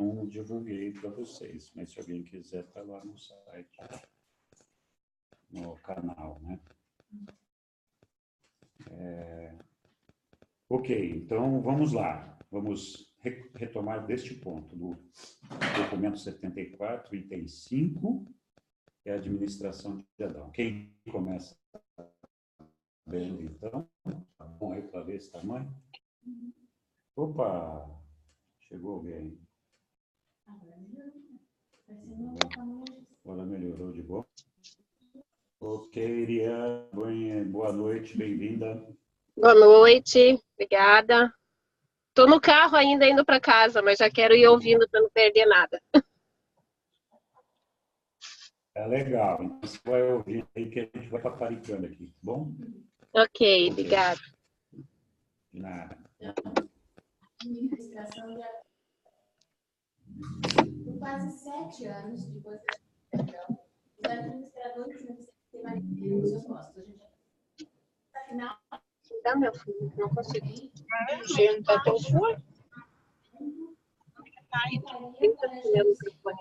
não divulguei para vocês, mas se alguém quiser, está lá no site, no canal, né? Ok, então vamos lá. Vamos retomar deste ponto, do documento 74, item 5, que é a administração de Adão. Quem começa vendo, então? Tá bom aí para ver esse tamanho? Opa! Chegou alguém. Agora melhorou de boa. Ok, Iria, boa noite, bem-vinda. Boa noite, obrigada. Estou no carro ainda indo para casa, mas já quero ir ouvindo para não perder nada. É legal, então você vai ouvir aí que a gente vai paparicando aqui, tá bom? Ok, obrigada. De nada. Administração de por quase 7 anos depois da gestão, os administradores não permaneceram nos seus postos. Afinal, Dá meu filho, não consigo. Você não está tão forte? Tenta meu microfone.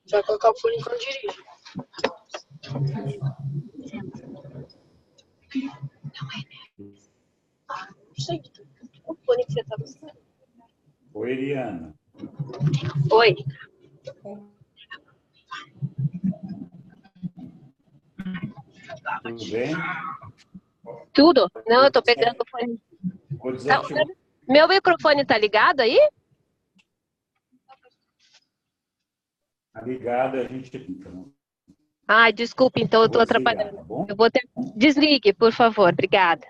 Vai colocar o fone quando dirige. Não sei. O fone que você está usando. Oi, Eliana. Oi. Tudo bem? Tudo? Não, eu estou pegando o fone. Vou desativar. Meu microfone está ligado aí? A ligada, a gente então. Ai, desculpe, então eu estou Vou desligar, atrapalhando. tá bom? Eu vou ter... Desligue, por favor, obrigada.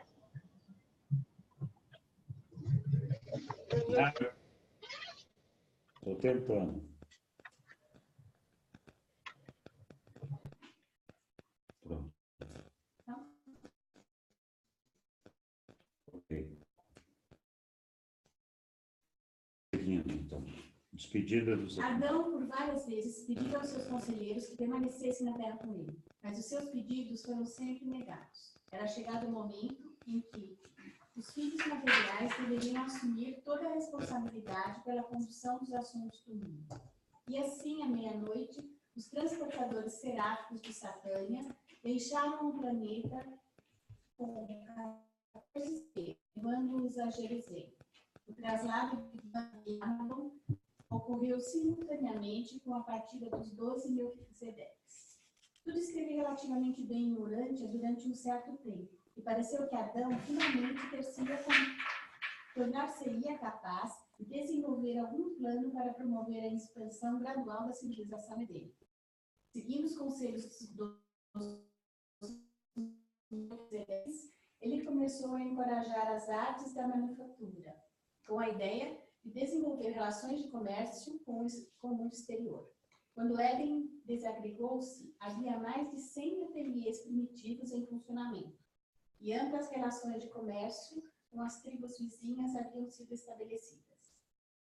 Estou tentando. Pronto. Ok. Seguindo, então. Despedida dos... Adão, por várias vezes, pediu aos seus conselheiros que permanecessem na terra com ele, mas os seus pedidos foram sempre negados. Era chegado o momento em que os filhos materiais deveriam assumir toda a responsabilidade pela condução dos assuntos do mundo. E assim, à meia-noite, os transportadores seráficos de Satânia deixaram o planeta com 14 espelhos, levando-os a Jerusalém. O traslado de Adão ocorreu simultaneamente com a partida dos 12 Melquisedeques. Tudo esteve relativamente bem em Urântia durante um certo tempo, e pareceu que Adão finalmente tornar-se-ia capaz de desenvolver algum plano para promover a expansão gradual da civilização dele. Seguindo os conselhos dos Melquisedeques, ele começou a encorajar as artes da manufatura, com a ideia de desenvolver relações de comércio com o mundo exterior. Quando Éden desagregou-se, havia mais de 100 ateliês primitivos em funcionamento, e amplas relações de comércio com as tribos vizinhas haviam sido estabelecidas.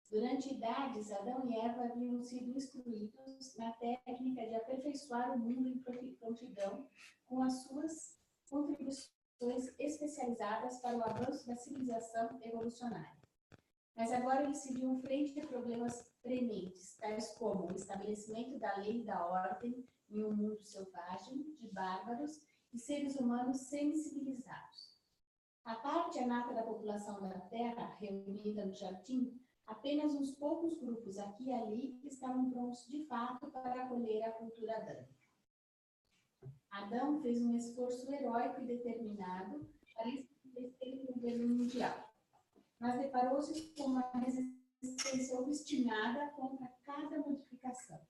Durante idades, Adão e Eva haviam sido instruídos na técnica de aperfeiçoar o mundo em prontidão com as suas contribuições especializadas para o avanço da civilização evolucionária. Mas agora eles se viam frente a problemas prementes, tais como o estabelecimento da lei e da ordem em um mundo selvagem, de bárbaros e seres humanos semi-civilizados. A parte anata da população da Terra, reunida no jardim, apenas uns poucos grupos aqui e ali estavam prontos de fato para acolher a cultura adâmica. Adão fez um esforço heróico e determinado para estabelecer o governo mundial, mas deparou-se com uma resistência obstinada contra cada modificação.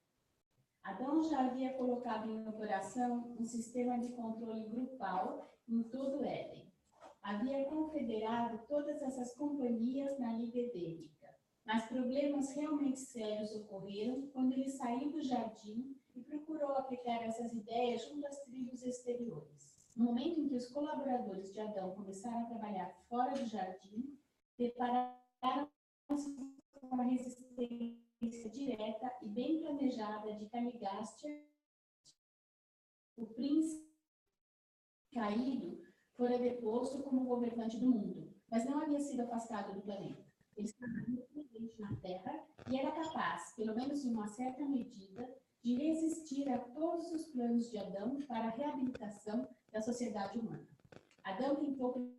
Adão já havia colocado em operação um sistema de controle grupal em todo o Éden. Havia confederado todas essas companhias na Liga Edêmica, mas problemas realmente sérios ocorreram quando ele saiu do jardim e procurou aplicar essas ideias junto às tribos exteriores. No momento em que os colaboradores de Adão começaram a trabalhar fora do jardim, depararam com a resistência direta e bem planejada de Caligastia, o príncipe caído fora deposto como governante do mundo, mas não havia sido afastado do planeta. Ele estava presente na Terra e era capaz, pelo menos em uma certa medida, de resistir a todos os planos de Adão para a reabilitação da sociedade humana. Adão tentou,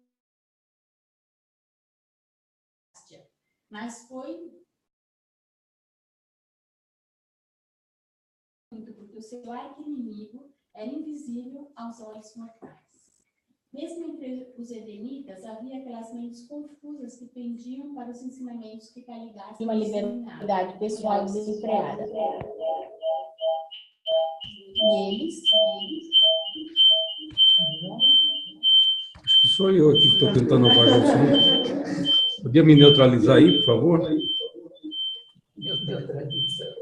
mas foi muito porque o seu arqui-inimigo era invisível aos olhos mortais. Mesmo entre os edenitas, havia aquelas mentes confusas que pendiam para os ensinamentos que Caligastia uma liberdade pessoal desenfreada. E eles... Acho que sou eu aqui que estou tentando apagar o som. Podia me neutralizar aí, por favor? Neutraliza.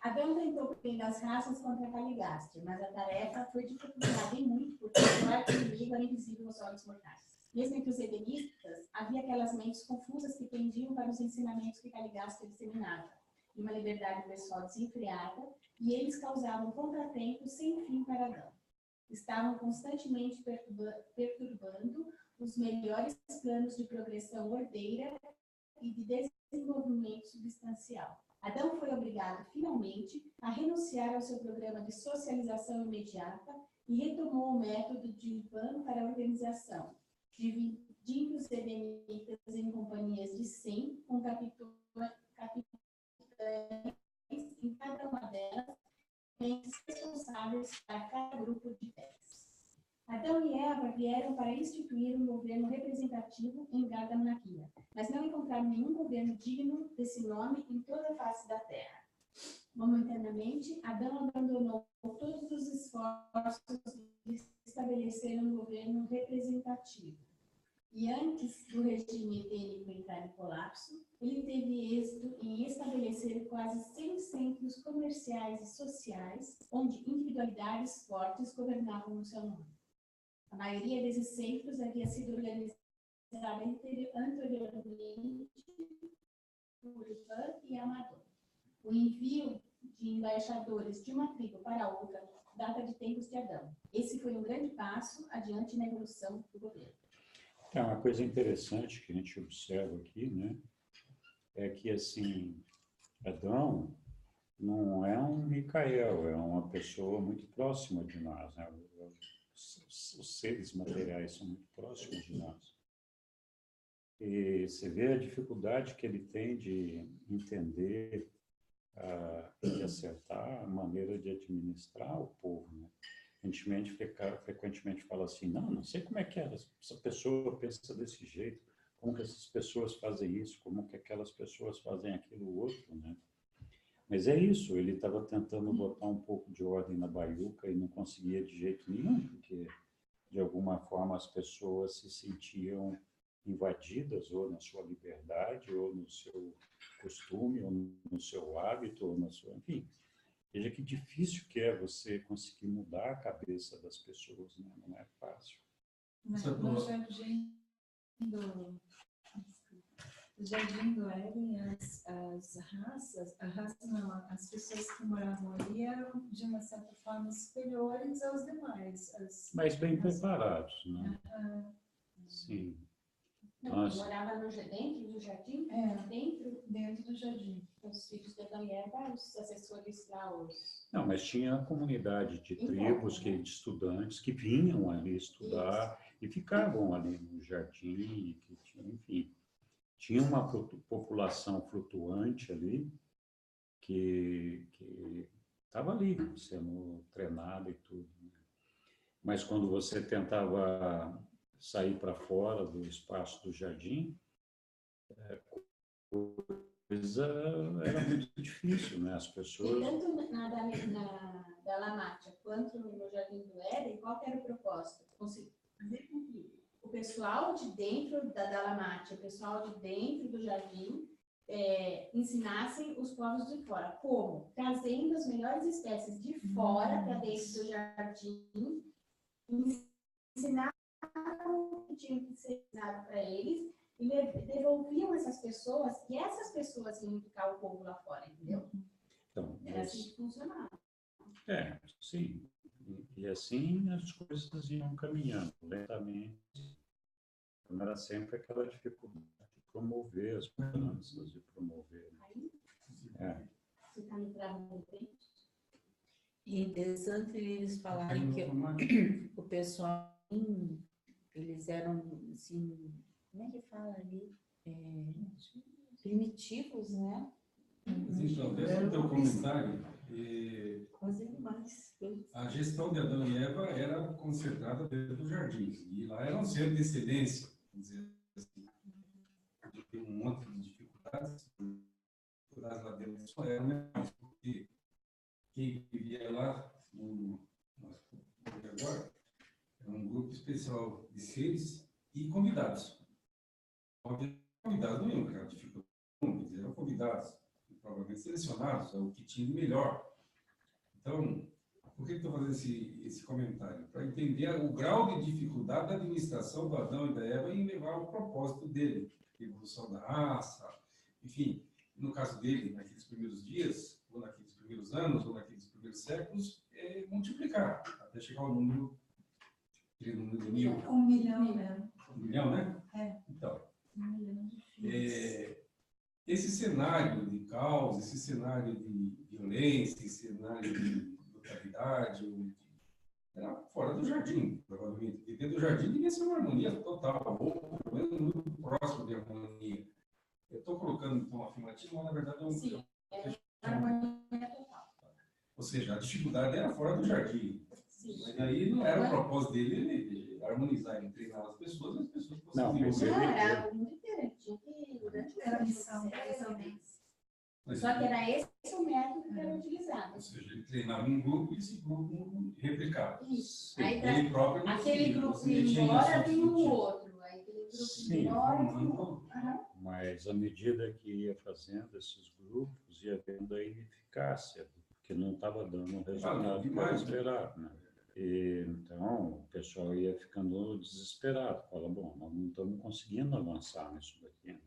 Adão tentou prender as raças contra Caligastia, mas a tarefa foi dificultada em muito porque o arqui-inimigo era invisível aos olhos mortais. Mesmo entre os edenitas, havia aquelas mentes confusas que pendiam para os ensinamentos que Caligastia disseminava, e uma liberdade pessoal desenfreada, e eles causavam contratempos sem fim para Adão. Estavam constantemente perturbando os melhores planos de progressão ordeira e de desenvolvimento substancial. Adão foi obrigado, finalmente, a renunciar ao seu programa de socialização imediata e retomou o método de Ivan para a organização, dividindo os edenitas em companhias de 100, com capitães em cada uma delas, responsáveis para cada grupo de 10. Adão e Eva vieram para instituir um governo representativo em lugar da monarquia, mas não encontraram nenhum governo digno desse nome em toda a face da Terra. Momentaneamente, Adão abandonou todos os esforços de estabelecer um governo representativo. E antes do regime edênico entrar em colapso, ele teve êxito em estabelecer quase 100 centros comerciais e sociais, onde individualidades fortes governavam no seu nome. A maioria desses centros havia sido organizada anteriormente por Ivan e Amador. O envio de embaixadores de uma tribo para outra data de tempos de Adão. Esse foi um grande passo adiante na evolução do governo. Então, uma coisa interessante que a gente observa aqui, né, é que, assim, Adão não é um Micael, é uma pessoa muito próxima de nós, né? Os seres materiais são muito próximos de nós. E você vê a dificuldade que ele tem de entender e acertar a maneira de administrar o povo, né? Frequentemente fala assim, não sei como é que essa pessoa pensa desse jeito, como que essas pessoas fazem isso, como que aquelas pessoas fazem aquilo outro, né? Mas é isso, ele estava tentando botar um pouco de ordem na baiuca e não conseguia de jeito nenhum, porque de alguma forma as pessoas se sentiam invadidas ou na sua liberdade, ou no seu costume, ou no seu hábito, ou na sua... Enfim, veja que difícil que é você conseguir mudar a cabeça das pessoas, né? Não é fácil. No Jardim do Éden, as pessoas que moravam ali eram, de uma certa forma, superiores aos demais. Mas bem preparados, né? Sim. Não, morava dentro do jardim? Dentro do jardim. Os filhos de Adão e Eva, os assessores lá, Não, mas tinha a comunidade de tribos, de estudantes que vinham ali estudar e ficavam ali no jardim, enfim. Tinha uma população flutuante ali que estava ali, sendo treinada e tudo. Né? Mas quando você tentava sair para fora do espaço do jardim, coisa era muito difícil, né? As pessoas... E tanto na Dalamátia quanto no Jardim do Éden, qual era o propósito? Conseguir fazer com que o pessoal de dentro da Dalamátia, o pessoal de dentro do jardim, ensinassem os povos de fora. Como? Trazendo as melhores espécies de fora para dentro do jardim, ensinaram o que tinha que ser ensinado para eles e devolviam essas pessoas, e essas pessoas iam ficar o povo lá fora, entendeu? Então, Era assim que funcionava. Sim. E assim as coisas iam caminhando lentamente. Não era sempre aquela dificuldade de promover as mudanças, de promover. Você está me travando bem? E interessante eles falarem que o pessoal, eles eram, assim, como é que fala ali? Primitivos, né? Então, dentro do teu comentário, a gestão de Adão e Eva era concentrada dentro do jardim. E lá era um centro de excelência, vamos dizer assim. De ter um monte de dificuldades, as lá dentro só eram menores, porque quem vivia lá, agora, é um grupo especial de seres e convidados. Convidados não iam criar dificuldade, eram convidados, provavelmente selecionados, o que tinha de melhor. Então, por que estou fazendo esse comentário? Para entender o grau de dificuldade da administração do Adão e da Eva em levar ao propósito dele, evolução da raça, enfim, no caso dele, naqueles primeiros dias, ou naqueles primeiros anos, ou naqueles primeiros séculos, multiplicar, até chegar ao número de 1.000. 1 milhão, né? 1 milhão, né? Então, 1 milhão de filhos. esse cenário de caos, esse cenário de violência, esse cenário de brutalidade, era fora do jardim, provavelmente. E dentro do jardim devia ser uma harmonia total, ou pelo menos muito próximo de harmonia. Eu estou colocando então afirmativo, mas na verdade é um... Sim, harmonia total. Ou seja, a dificuldade era fora do jardim. Sim. Mas aí não era o propósito dele de harmonizar, de treinar as pessoas fossem desenvolver. Não, era algo muito diferente. Era a missão. Só que era esse o método que era utilizado. Ou seja, ele treinava um grupo e esse grupo replicava. Isso. Sim, Aí, ele próprio não aquele tinha, grupo assim, ia tinha embora, noção vinha o de- outro. Aí aquele grupo Sim, ia embora, vinha o outro. Mas à medida que ia fazendo esses grupos, ia vendo a ineficácia, porque não estava dando o resultado que era esperado, né? E, então, o pessoal ia ficando desesperado. Fala, bom, nós não estamos conseguindo avançar nisso daqui, né?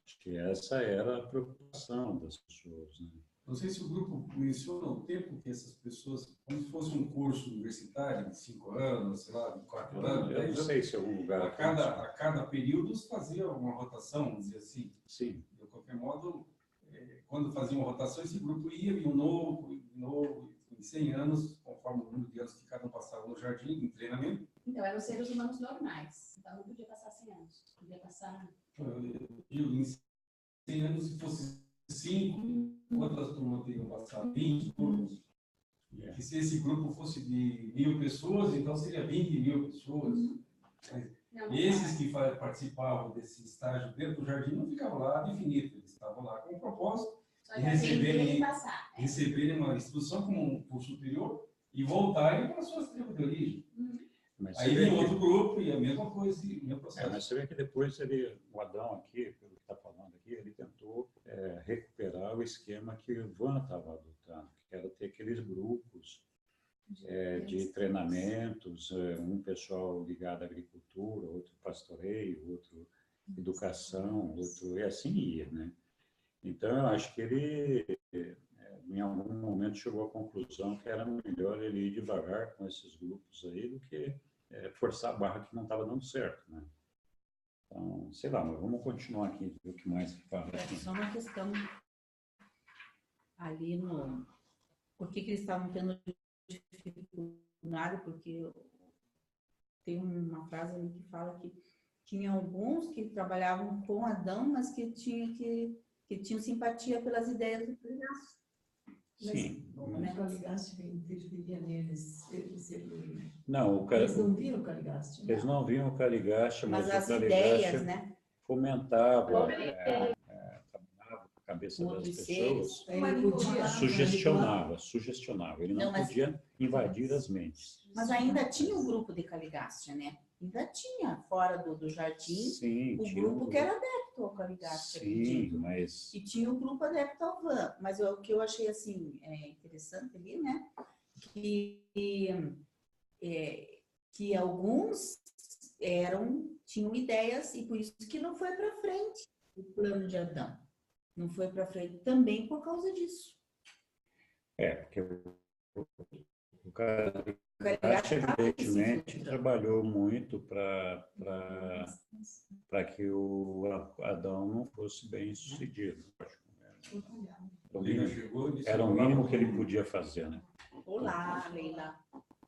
Acho que essa era a preocupação das pessoas, né? Não sei se o grupo menciona o tempo que essas pessoas, como se fosse um curso universitário de 5 anos, sei lá, de 4 anos, Eu 10 não anos. sei se algum lugar... A cada período fazia uma rotação, vamos dizer assim. Sim. De qualquer modo, quando fazia uma rotação, esse grupo ia e um novo, em 100 anos, conforme o número de anos que cada um passava no jardim, em treinamento. Então, eram seres humanos normais. Então, não podia passar 100 anos. Podia passar... Em 100 anos, se fosse 5, quantas turmas teriam passado? 20 turmas. E se esse grupo fosse de 1.000 pessoas, então seria 20.000 pessoas. Não, Esses que participavam desse estágio dentro do jardim não ficavam lá de infinito, eles estavam lá com o propósito só de aprender e passar. receberem uma instrução como um curso superior e voltarem para as suas tribos de origem. Mas Aí vem outro grupo e a mesma coisa, o mesmo processo. mas você vê que depois o Adão aqui, pelo que está falando aqui, ele tentou recuperar o esquema que o Ivan estava adotando, que era ter aqueles grupos de treinamentos, um pessoal ligado à agricultura, outro pastoreio, outro educação, outro, e assim ia, né? Então, eu acho que ele, em algum momento, chegou à conclusão que era melhor ele ir devagar com esses grupos aí do que forçar a barra que não estava dando certo, né? Então, sei lá, mas vamos continuar aqui, ver o que mais que fala aqui. Só uma questão ali no... Por que eles estavam tendo dificuldade? Porque tem uma frase ali que fala que tinha alguns que trabalhavam com Adão, mas que tinham simpatia pelas ideias do Caligaste. Sim. O Caligaste interferia neles. Não, Eles não viram o Caligaste. eles não viam o Caligaste, mas Mas as o Caligaste ideias, né? fomentava, trabalhava a cabeça das Outros pessoas, Ele podia sugestionava. Ele não Não, mas- podia invadir as mentes. Mas ainda tinha o grupo de Caligaste, né? Ainda tinha, fora do jardim, Sim, o tinha grupo que era adepto ao caligato. Sim, mas E tinha o grupo adepto ao van. Mas o que eu achei assim, interessante ali, né? Que alguns tinham ideias e por isso que não foi para frente o plano de Adão. Não foi para frente também por causa disso. porque o cara O caligato estava se evidentemente frustrando. trabalhou muito para que o Adão não fosse bem sucedido. Leila chegou e disse, Era o "Olá, mínimo que ele todo mundo." podia fazer, né? Olá, Leila.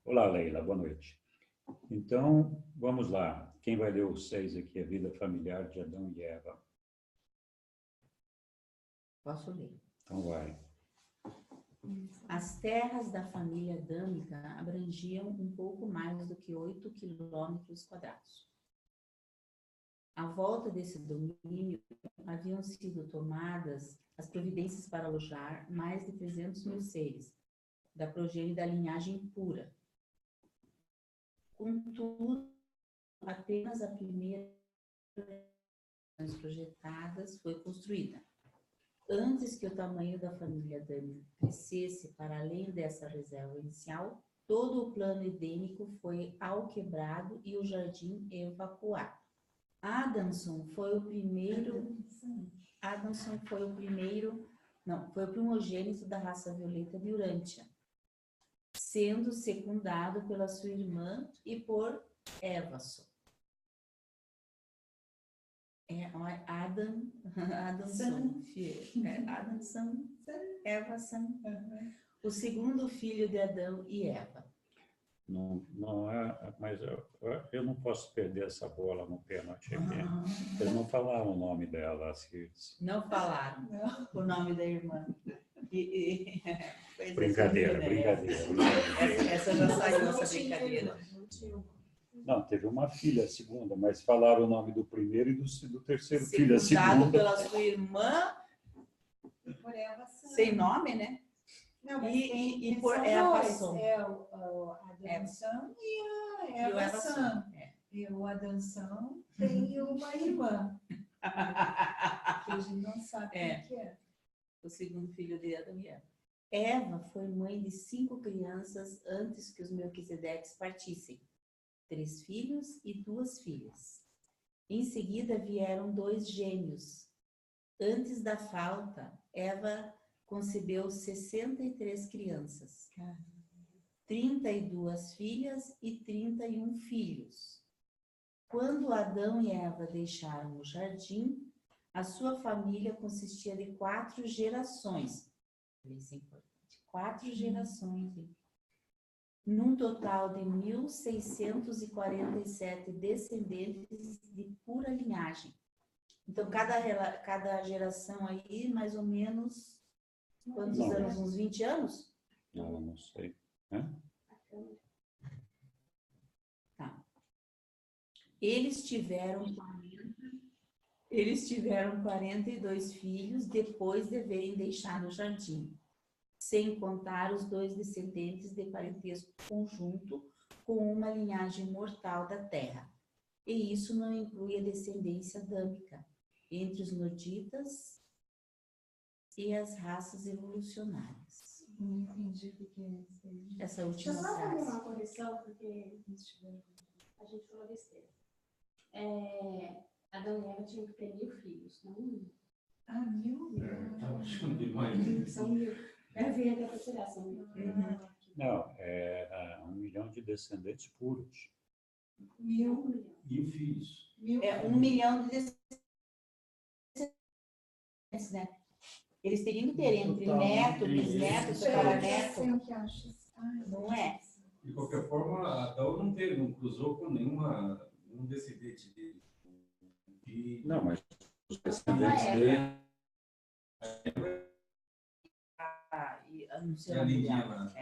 Olá, Leila, boa noite. Então, vamos lá. Quem vai ler os 6 aqui? A vida familiar de Adão e Eva. Posso ler? Então, vai. As terras da família adâmica abrangiam um pouco mais do que 8 quilômetros quadrados. À volta desse domínio haviam sido tomadas as providências para alojar mais de 300 mil seres, da progênie da linhagem pura. Contudo, apenas a primeira projetadas foi construída. Antes que o tamanho da família adâmica crescesse para além dessa reserva inicial, todo o plano edênico foi alquebrado e o jardim evacuado. Adamson foi o primogênito da raça violeta de Urântia, sendo secundado pela sua irmã e por Evason. Adamson, Evason, o segundo filho de Adão e Eva. Não é, mas eu não posso perder essa bola no pênalti aqui. Eles não falaram o nome dela. Assim. Não falaram o nome da irmã. Brincadeira. Essa já saiu, essa brincadeira. Não, teve uma filha, a segunda, mas falaram o nome do primeiro e do terceiro filho, a Secundado segunda. pela sua irmã, Por Eva Sam. sem nome, né? Não, mas E são por dois. Eva Sam. É o Adão Sam e a E o Eva Eva Sam. Sam. E o Adão Sam tem uma irmã, que a gente não sabe quem que é. O segundo filho de Adão e Eva. Eva foi mãe de 5 crianças antes que os Melquisedeques partissem. 3 filhos e 2 filhas. Em seguida vieram 2 gêmeos. Antes da falta, Eva concebeu 63 crianças, 32 filhas e 31 filhos. Quando Adão e Eva deixaram o jardim, a sua família consistia de 4 gerações. Isso é importante. 4 gerações. Num total de 1.647 descendentes de pura linhagem. Então, cada geração aí, mais ou menos, quantos anos? Uns 20 anos? Não sei. Hã? Tá. Eles tiveram 42 filhos depois de haverem deixado o jardim, sem contar os 2 descendentes de parentesco conjunto com uma linhagem mortal da terra. E isso não inclui a descendência adâmica entre os noditas e as raças evolucionárias. Não entendi o que é isso aí. Essa Deixa eu última só fazer frase. uma correção, porque a gente falou besteira. Adão e Eva tinham que ter 1.000 filhos, não 1. Ah, meu Estava achando demais. São 1.000. Eu vi a interpretação. Não, era 1 milhão de descendentes puros. 1.000. E os filhos? 1 milhão de descendentes, né? Eles teriam que ter entre neto, bisneto, tataraneto. Sei o que acha. Não é? De qualquer forma, Adão não cruzou com nenhum descendente dele. Não, mas os descendentes dele. Não sei É a linha lá.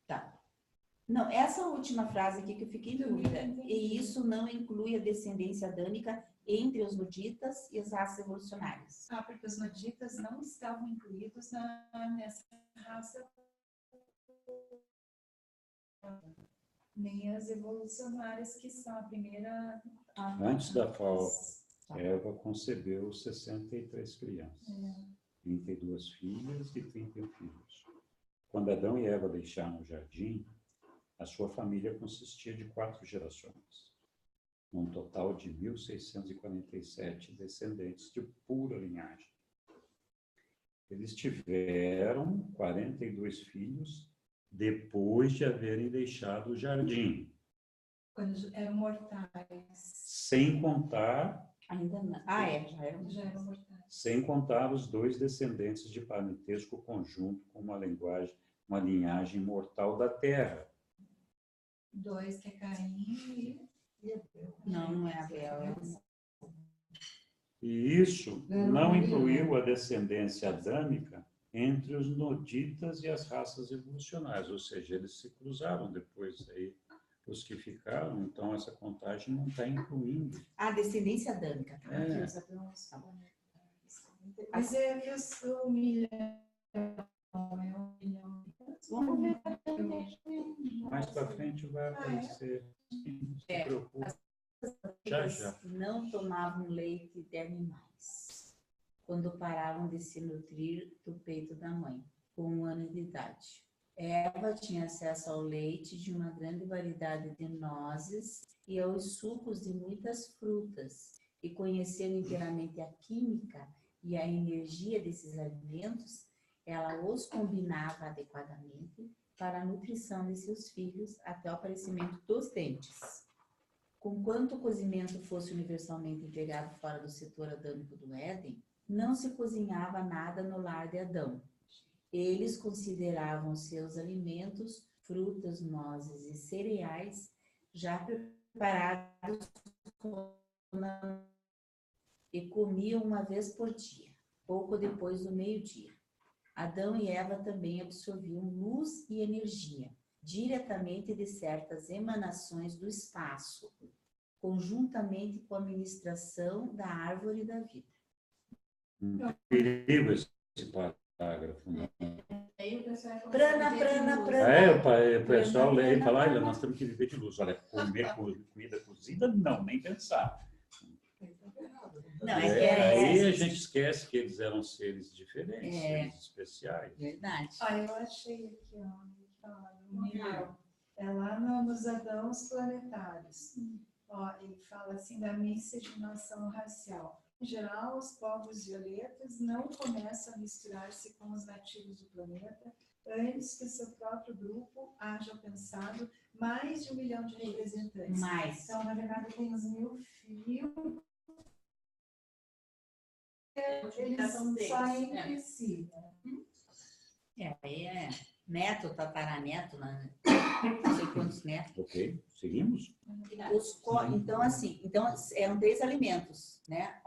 Tá. Não, essa última frase aqui que eu fiquei em dúvida. E isso não inclui a descendência adâmica entre os noditas e as raças evolucionárias. Porque os noditas não estavam incluídos nessa raça. Nem as evolucionárias, que são a primeira... Antes da FAO, Eva concebeu 63 crianças, 32 filhas e 31 filhos. Quando Adão e Eva deixaram o jardim, a sua família consistia de 4 gerações, num total de 1.647 descendentes de pura linhagem. Eles tiveram 42 filhos depois de haverem deixado o jardim, Quando eram mortais. sem contar Ainda não. Já era. Já eram mortais. sem contar os 2 descendentes de parentesco conjunto com uma linhagem mortal da terra. 2, que é Caim e Abel. Não é Abel. E isso não incluiu a descendência adâmica entre os noditas e as raças evolucionárias, ou seja, eles se cruzaram depois aí, os que ficaram, então essa contagem não está incluindo. A descendência adâmica. Mas é que eu sou 1 milhão. É 1 milhão. Vamos ver. Mais para frente vai aparecer. Não se preocupe. Já. Não tomavam leite de animais quando paravam de se nutrir do peito da mãe, com 1 ano de idade. Eva tinha acesso ao leite de uma grande variedade de nozes e aos sucos de muitas frutas, e conhecendo inteiramente a química e a energia desses alimentos, ela os combinava adequadamente para a nutrição de seus filhos até o aparecimento dos dentes. Conquanto o cozimento fosse universalmente empregado fora do setor adâmico do Éden, não se cozinhava nada no lar de Adão. Eles consideravam seus alimentos, frutas, nozes e cereais já preparados e comiam uma vez por dia, pouco depois do meio-dia. Adão e Eva também absorviam luz e energia diretamente de certas emanações do espaço, conjuntamente com a ministração da árvore da vida. Perigo esse parágrafo. Né? Aí o pessoal O pessoal lê e fala, olha, nós temos que viver de luz. Olha, comer comida cozida, não, nem pensar. Não, Aí a gente esquece que eles eram seres diferentes, seres especiais. Verdade. Eu achei aqui, no milhão. É lá nos Adãos planetários. Ele fala assim da miscigenação racial. Em geral, os povos violetas não começam a misturar-se com os nativos do planeta antes que o seu próprio grupo haja alcançado mais de 1 milhão de representantes. Mais. Então, na verdade, tem os 1000 fios. Eles saem entre si. Aí é neto, tataraneto, né? Não sei quantos netos. Ok, seguimos? Então, assim, eram 3 alimentos, né?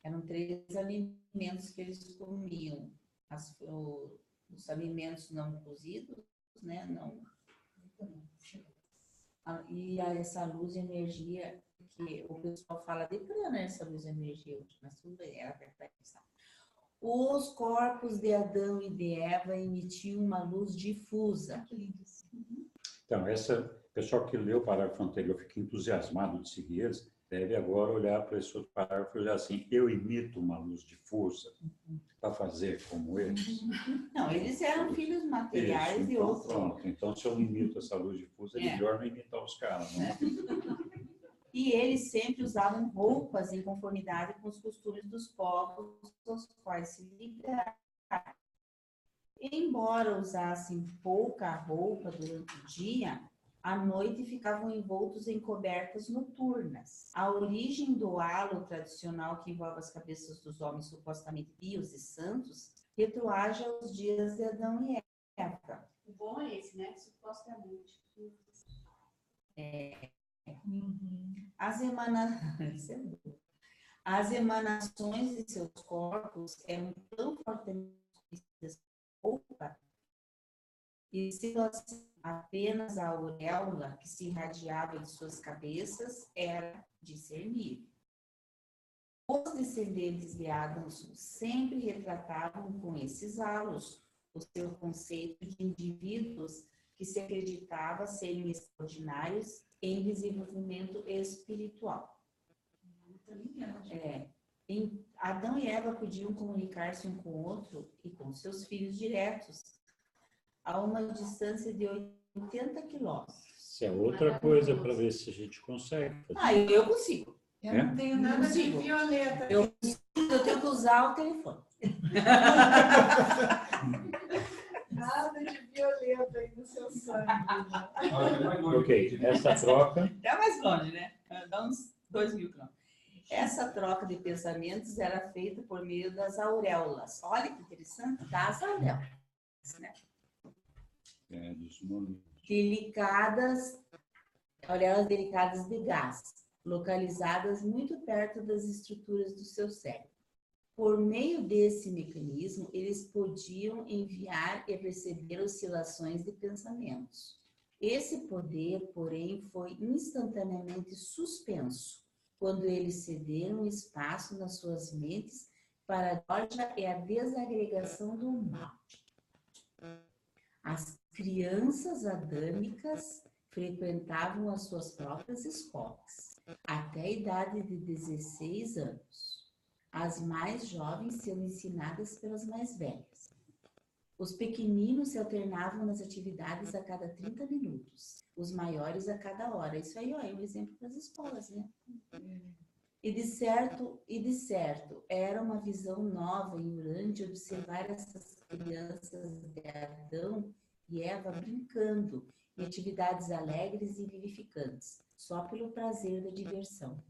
Eram 3 alimentos que eles comiam. Os alimentos não cozidos, né? E essa luz e energia, que o pessoal fala de prana, essa luz e energia, mas tudo bem, era perfeição. Os corpos de Adão e de Eva emitiam uma luz difusa. Então, o pessoal que leu o parágrafo anterior fica entusiasmado de seguir eles, deve agora olhar para esse outro parágrafo e olhar assim, eu imito uma luz difusa para fazer como eles. Não, eles eram filhos materiais Isso, e então, outros. pronto. Então, se eu não imito essa luz difusa, é melhor não imitar os caras. Não? E eles sempre usavam roupas em conformidade com os costumes dos povos aos quais se ligaram. Embora usassem pouca roupa durante o dia, à noite ficavam envoltos em cobertas noturnas. A origem do halo tradicional que envolve as cabeças dos homens supostamente pios e santos retroage aos dias de Adão e Eva. O bom é esse, né? Supostamente. As emanações de seus corpos eram tão fortemente roupa e se apenas a auréola que se irradiava de suas cabeças era discernível. Os descendentes de Adão sempre retratavam com esses halos o seu conceito de indivíduos que se acreditava serem extraordinários em desenvolvimento espiritual. Adão e Eva podiam comunicar-se um com o outro e com seus filhos diretos a uma distância de 80 quilômetros. Isso é outra coisa para ver se a gente consegue fazer. Eu consigo. Eu não tenho nada de violeta. Eu tenho que usar o telefone. Nada de violeta aí no seu sangue. Ok, essa troca. Até mais longe, né? Dá uns 2.000 quilômetros. Essa troca de pensamentos era feita por meio das auréolas. Olha que interessante, das auréolas, né? Dos números. Auréolas delicadas de gás, localizadas muito perto das estruturas do seu cérebro. Por meio desse mecanismo, eles podiam enviar e receber oscilações de pensamentos. Esse poder, porém, foi instantaneamente suspenso quando eles cederam espaço nas suas mentes para a loja e a desagregação do mal. As crianças adâmicas frequentavam as suas próprias escolas, até a idade de 16 anos. As mais jovens sendo ensinadas pelas mais velhas. Os pequeninos se alternavam nas atividades a cada 30 minutos, os maiores a cada hora. Isso aí, ó, é um exemplo para as escolas, né? E de certo, era uma visão nova em Urântia observar essas crianças de Adão e Eva brincando em atividades alegres e vivificantes, só pelo prazer da diversão.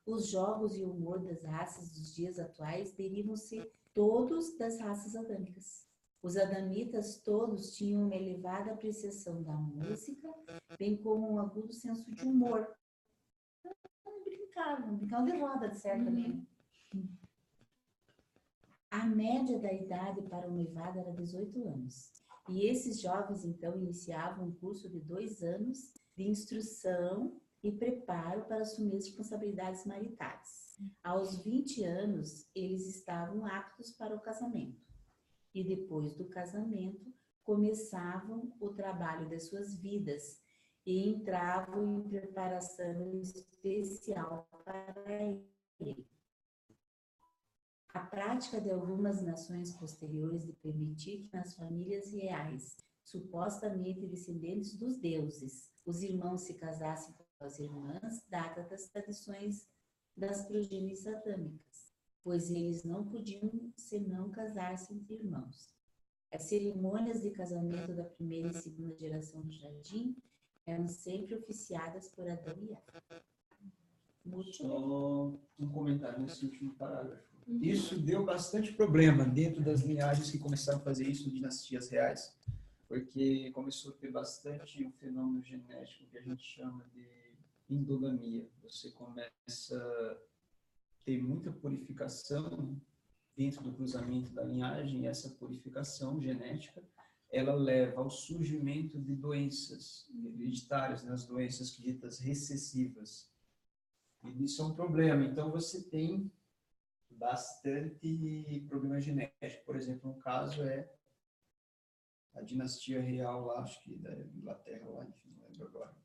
Os jogos e o humor das raças dos dias atuais derivam-se todos das raças adâmicas. Os adamitas todos tinham uma elevada apreciação da música, bem como um agudo senso de humor. Brincavam de roda, de certa maneira. A média da idade para o noivado era 18 anos. E esses jovens, então, iniciavam um curso de 2 anos de instrução e preparo para assumir as responsabilidades maritais. Aos 20 anos, eles estavam aptos para o casamento. E depois do casamento, começavam o trabalho das suas vidas e entravam em preparação especial para ele. A prática de algumas nações posteriores de permitir que nas famílias reais, supostamente descendentes dos deuses, os irmãos se casassem com as irmãs, data das tradições das progênies adâmicas, pois eles não podiam senão casar-se entre irmãos. As cerimônias de casamento da primeira e segunda geração do jardim eram sempre oficiadas por Adão e Eva. Só um comentário nesse último parágrafo. Isso deu bastante problema dentro das linhagens que começaram a fazer isso, dinastias reais, porque começou a ter bastante um fenômeno genético que a gente chama de endogamia. Você começa a ter muita purificação dentro do cruzamento da linhagem, e essa purificação genética, ela leva ao surgimento de doenças hereditárias, né, as doenças ditas recessivas. E isso é um problema. Então, você tem bastante problema genético. Por exemplo, um caso é a dinastia real lá, acho que da Inglaterra, lá, enfim, não lembro agora,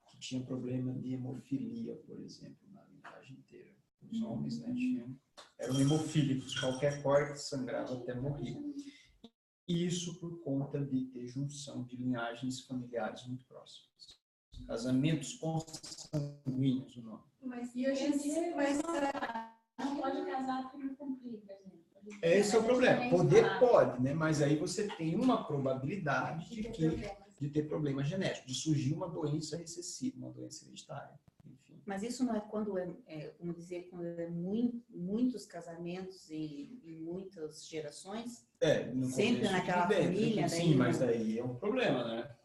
que tinha problema de hemofilia, por exemplo, na linhagem inteira. Os homens, né, eram hemofílicos, qualquer corte sangrava até morrer. Isso por conta de ter junção de linhagens familiares muito próximas. Casamentos consanguíneos, o nome. Mas e hoje em dia não pode casar por não cumprir, por exemplo. Esse é o problema. Poder pode, né? Mas aí você tem uma probabilidade de ter problema genético, de surgir uma doença recessiva, uma doença hereditária. Enfim. Mas isso não é quando como dizer, quando é muitos casamentos em muitas gerações? Sempre naquela família? Sim, mas daí é um problema, né?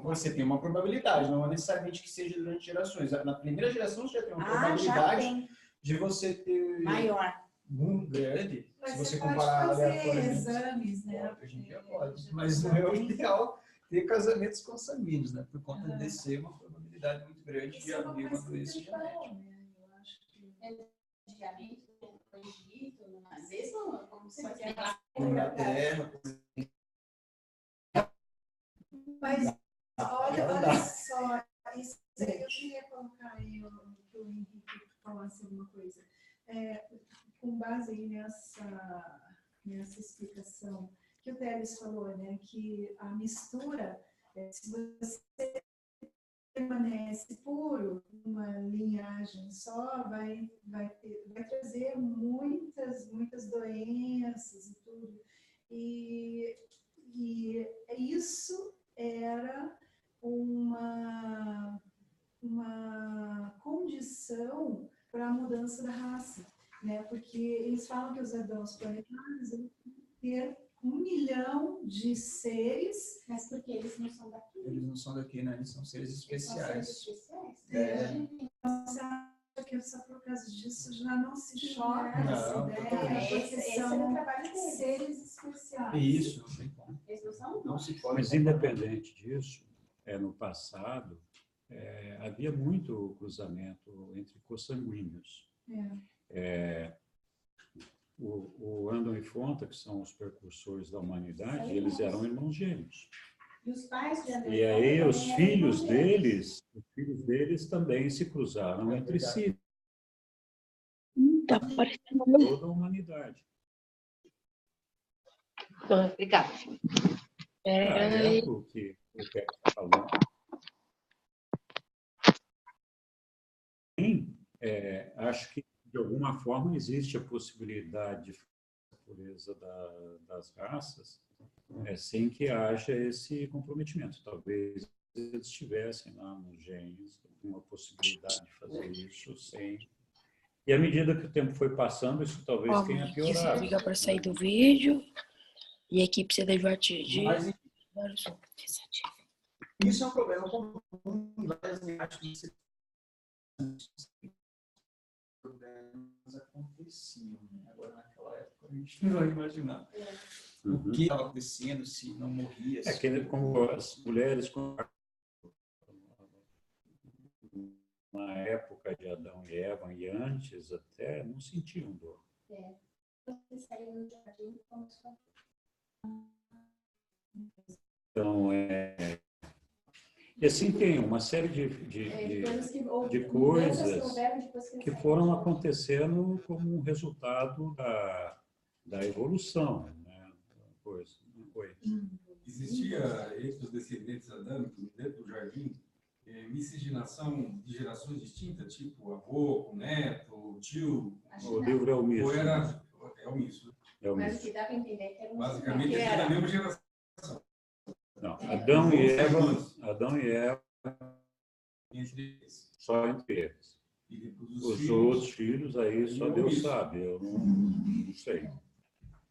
Você tem uma probabilidade, não é necessariamente que seja durante gerações. Na primeira geração você já tem uma probabilidade de você ter maior, muito grande. Mas se você pode comparar fazer aleatoriamente. exames, né? Hoje em dia pode, mas não é o ideal ter casamentos consanguíneos, né? Por conta de ser uma probabilidade muito grande de haver uma doença genética. Antigamente, no Egito, às vezes, como você quer Na Inglaterra, Mas com base aí nessa explicação que o Teles falou, né, que a mistura, se você permanece puro, uma linhagem só, vai trazer muitas doenças e tudo. E isso era uma condição para a mudança da raça, né? Porque eles falam que os Adãos planetários vão ter 1 milhão de seres. Mas porque eles não são daqui. Eles não são daqui, né? Eles são seres Eles são seres especiais. especiais. Então, você acha que só por causa disso já não se choca Não, essa ideia? Esse é o trabalho deles. Seres especiais. Isso, não tem como. Eles não são Não se pode. Mas, independente disso, no passado, havia muito cruzamento entre consanguíneos. O Andon e Fonta, que são os precursores da humanidade, eles eram irmãos gêmeos. E os pais de André E aí também os eram filhos evangélicos. deles também se cruzaram entre si, Tá parecendo toda a humanidade. Obrigada. É o que o Pepe falou. Acho que, de alguma forma, existe a possibilidade de pureza das raças sem que haja esse comprometimento. Talvez eles tivessem lá nos genes uma possibilidade de fazer isso sem... E à medida que o tempo foi passando, isso talvez tenha piorado. Liga para sair do vídeo e a equipe se divertir de Mas vários. isso é um problema comum em várias linhagens. Problemas aconteciam, né? Agora, naquela época, a gente não vai imaginar o que estava acontecendo, se não morria. Como as mulheres, na época de Adão e Eva, e antes até, não sentiam dor. Você saiu do jardim como se fosse. Então, e assim tem uma série de coisas que foram acontecendo como um resultado da evolução. Né? Existia, entre os descendentes adâmicos, dentro do jardim, miscigenação de gerações distintas, tipo avô, com neto, tio? O livro é o misto. Ou era... É o misto. É o Mas o misto. que dá para entender é que era um Basicamente, é da mesma geração. Não, Adão e Eva Entre eles. só entre eles. E depois Os outros filhos aí só Deus sabe, eu não sei.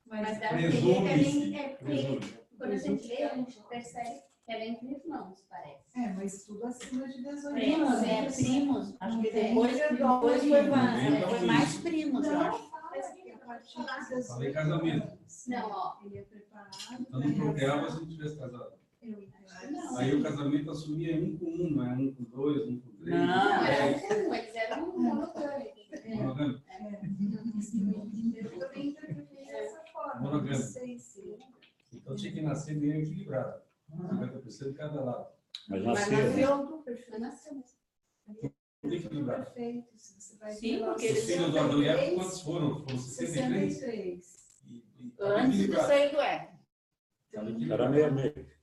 Mas dá para Presume-se. entender que Presume. quando a gente lê, a gente percebe que era entre irmãos, parece. Mas tudo acima de 18 Primos, anos. Primos. Acho que depois foi mais primos, eu acho. Falei casamento. Não, ó. Ele é preparado. Então não bloqueava se não tivesse casado. Não. Aí o casamento assumia 1 com 1, não é 1 com 2, 1 com 3. Não, Não, era um, eles eram monogâmicos. Monogâmico. Eu também interpretei dessa forma. Monogâmico. Não sei se... Então tinha que nascer meio equilibrado. 50% de cada lado. Mas Mas nasceu. nasceu do perfeito. Mas nasceu mesmo. Equilibrado. Perfeito. Se você vai Sim, ver lá, porque Os eles filhos do Adão e Eva, quantos foram? Foram 63? 63. Antes de sair do Éden. Era meio.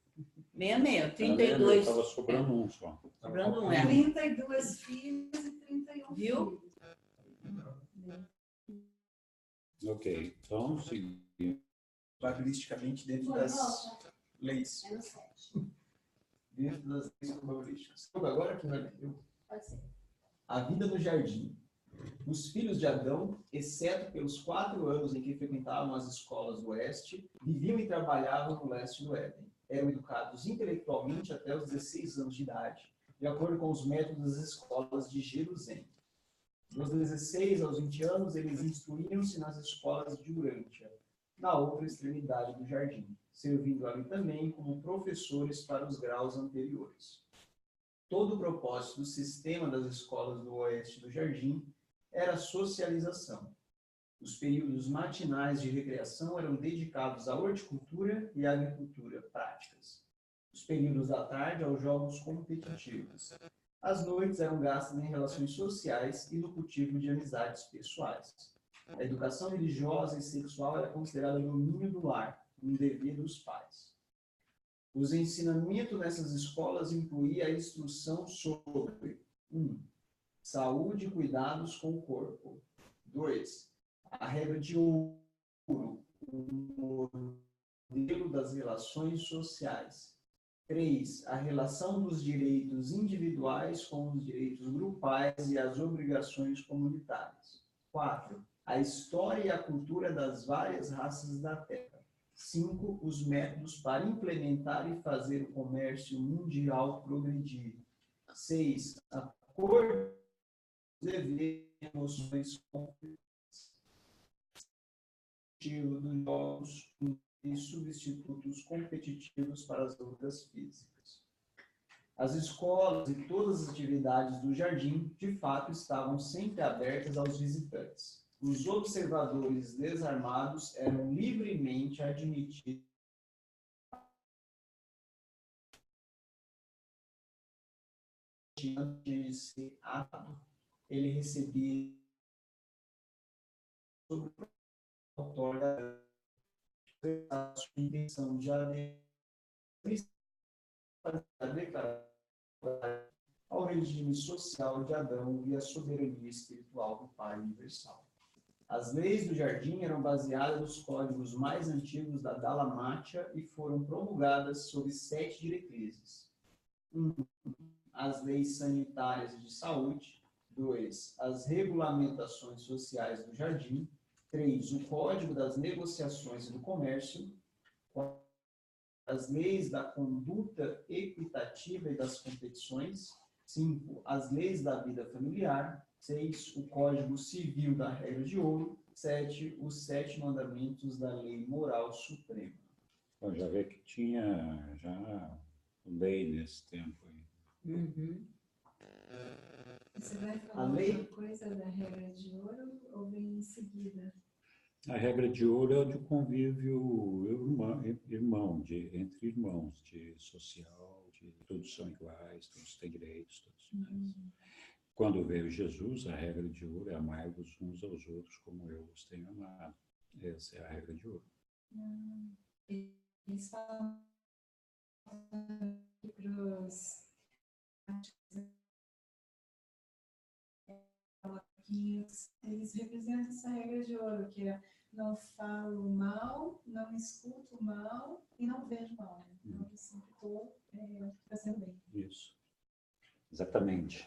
66, 32. Estava sobrando um só. Sobrando um, 32 filhos e 31 Viu? filhos. Ok, então, seguinte. Probabilísticamente dentro das leis. É no 7. Dentro das leis probabilísticas. Então, agora que vai ler. Pode ser. A vida no jardim. Os filhos de Adão, exceto pelos 4 anos em que frequentavam as escolas do oeste, viviam e trabalhavam no leste do Éden. Eram educados intelectualmente até os 16 anos de idade, de acordo com os métodos das escolas de Jerusalém. Dos 16 aos 20 anos, eles instruíam-se nas escolas de Urântia, na outra extremidade do jardim, servindo ali também como professores para os graus anteriores. Todo o propósito do sistema das escolas do oeste do jardim era a socialização. Os períodos matinais de recreação eram dedicados à horticultura e à agricultura práticas. Os períodos da tarde aos jogos competitivos. As noites eram gastas em relações sociais e no cultivo de amizades pessoais. A educação religiosa e sexual era considerada domínio do lar, um dever dos pais. Os ensinamentos nessas escolas incluíam a instrução sobre 1. Saúde e cuidados com o corpo. 2. A regra de ouro, o modelo das relações sociais. 3. A relação dos direitos individuais com os direitos grupais e as obrigações comunitárias. 4. A história e a cultura das várias raças da Terra. 5. Os métodos para implementar e fazer o comércio mundial progredir. 6. A cor dos deveres, emoções dos jogos e substitutos competitivos para as lutas físicas. As escolas e todas as atividades do jardim, de fato, estavam sempre abertas aos visitantes. Os observadores desarmados eram livremente admitidos antes de ser atado. Ele recebia sobre o autor a sua intenção de declarar ao regime social de Adão e à soberania espiritual do Pai Universal. As leis do jardim eram baseadas nos códigos mais antigos da Dalamátia e foram promulgadas sob 7 diretrizes. 1. As leis sanitárias e de saúde. 2. As regulamentações sociais do jardim. 3. O Código das Negociações e do Comércio. 4. As leis da conduta equitativa e das competições. 5. As leis da vida familiar. 6. O Código Civil da Regra de Ouro. 7. Os 7 mandamentos da Lei Moral Suprema. Então, já vê que tinha já lei nesse tempo aí. Uhum. Você vai A falar lei- alguma coisa da regra de ouro ou vem em seguida? A regra de ouro é o de convívio entre irmãos, de social, de todos são iguais, todos têm direitos, todos são iguais. Quando veio Jesus, a regra de ouro é amai-vos uns aos outros como eu os tenho amado. Essa é a regra de ouro. Eles falam para os eles representam essa regra de ouro, que é não falo mal, não escuto mal e não vejo mal. Então, eu sempre estou fazendo bem. Isso. Exatamente.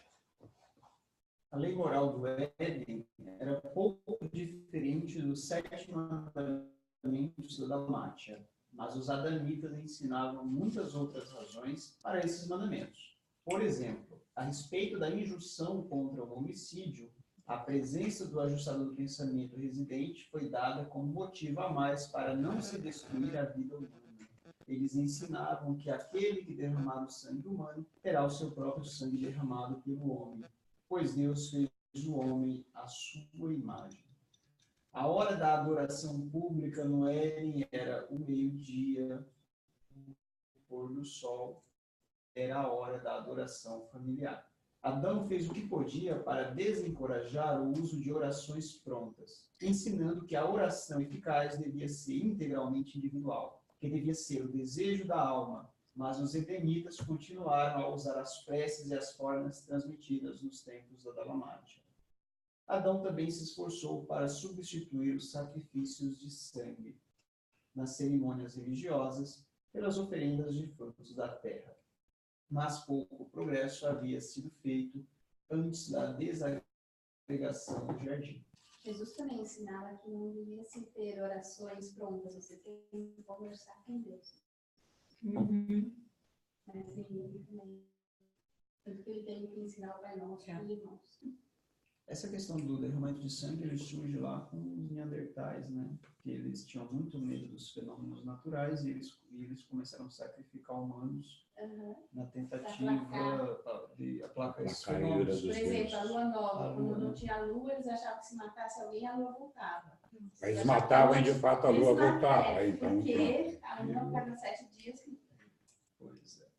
A lei moral do Éden era pouco diferente dos 7 mandamentos da Dalmátia, mas os adamitas ensinavam muitas outras razões para esses mandamentos. Por exemplo, a respeito da injunção contra o homicídio, a presença do ajustador do pensamento residente foi dada como motivo a mais para não se destruir a vida humana. Eles ensinavam que aquele que derramar o sangue humano terá o seu próprio sangue derramado pelo homem, pois Deus fez o homem à sua imagem. A hora da adoração pública no Éden era o meio-dia, o pôr do sol, era a hora da adoração familiar. Adão fez o que podia para desencorajar o uso de orações prontas, ensinando que a oração eficaz devia ser integralmente individual, que devia ser o desejo da alma, mas os edenitas continuaram a usar as preces e as formas transmitidas nos tempos da Dalamátia. Adão também se esforçou para substituir os sacrifícios de sangue nas cerimônias religiosas pelas oferendas de frutos da terra. Mas pouco progresso havia sido feito antes da desagregação do jardim. Jesus também ensinava que não devia se ter orações prontas, você tem que conversar com Deus. Mas ele também, tanto que ele tem que ensinar o Pai Nosso para os irmãos. Essa questão do derramamento de sangue ele surge lá com os neandertais, né? Porque eles tinham muito medo dos fenômenos naturais e eles começaram a sacrificar humanos na tentativa de aplacar esses fenômenos. Por exemplo, a lua nova, quando não tinha lua, eles achavam que se matasse alguém, a lua voltava. Eles matavam e de fato a lua voltava. Então, porque a lua cada 7 dias. Pois é.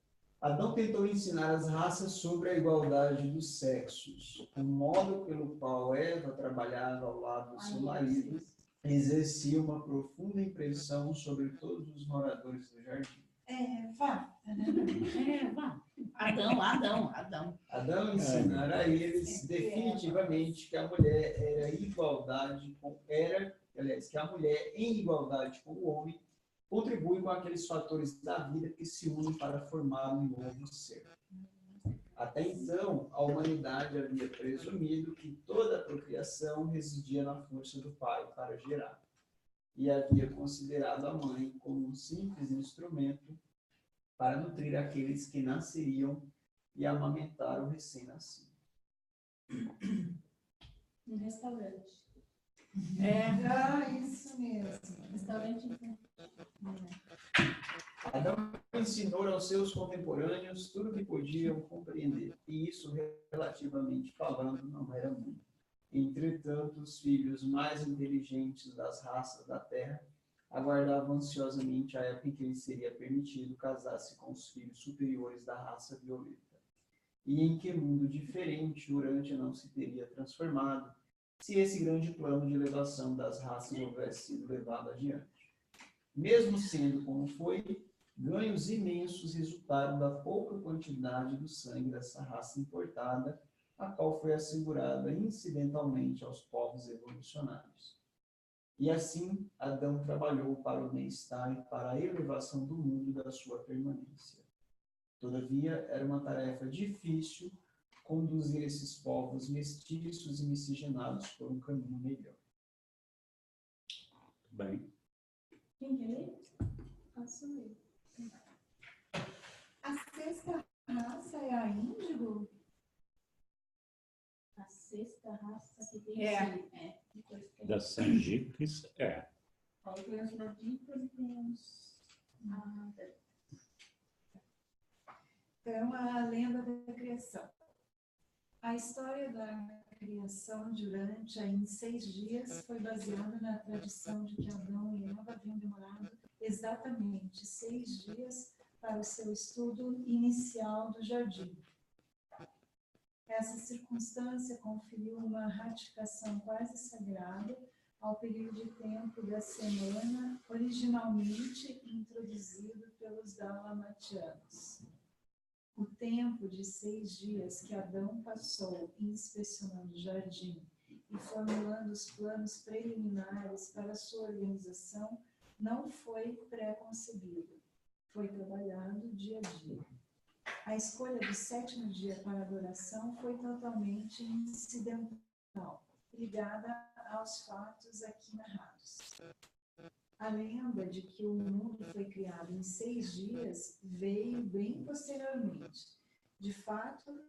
Adão tentou ensinar as raças sobre a igualdade dos sexos. O modo pelo qual Eva trabalhava ao lado do seu marido exercia uma profunda impressão sobre todos os moradores do jardim. Vá. Adão. Adão ensinara a eles definitivamente que a mulher que a mulher em igualdade com o homem contribui com aqueles fatores da vida que se unem para formar um novo ser. Até então, a humanidade havia presumido que toda a procriação residia na força do pai para gerar, e havia considerado a mãe como um simples instrumento para nutrir aqueles que nasceriam e amamentar o recém-nascido. Um restaurante. Isso mesmo. Restaurante. Adão ensinou aos seus contemporâneos tudo o que podiam compreender, e isso, relativamente falando, não era muito. Entretanto, os filhos mais inteligentes das raças da Terra aguardavam ansiosamente a época em que lhe seria permitido casar-se com os filhos superiores da raça violeta, e em que mundo diferente Urântia não se teria transformado se esse grande plano de elevação das raças houvesse sido levado adiante. Mesmo sendo como foi, ganhos imensos resultaram da pouca quantidade do sangue dessa raça importada, a qual foi assegurada incidentalmente aos povos evolucionários. E assim, Adão trabalhou para o bem-estar e para a elevação do mundo da sua permanência. Todavia, era uma tarefa difícil conduzir esses povos mestiços e miscigenados por um caminho melhor. Bem. Quem quer ler? Posso ler. A sexta raça é a índigo? A sexta raça que tem depois tem Das Sangicres, Aí tem os nordicos e tem os... Então, a lenda da criação. A história da criação de Urântia em 6 dias foi baseada na tradição de que Adão e Eva haviam demorado exatamente 6 dias para o seu estudo inicial do jardim. Essa circunstância conferiu uma ratificação quase sagrada ao período de tempo da semana originalmente introduzido pelos Dalamatianos. O tempo de 6 dias que Adão passou inspecionando o jardim e formulando os planos preliminares para sua organização não foi pré-concebido, foi trabalhado dia a dia. A escolha do 7º dia para adoração foi totalmente incidental, ligada aos fatos aqui narrados. A lenda de que o mundo foi criado em 6 dias veio bem posteriormente. De fato,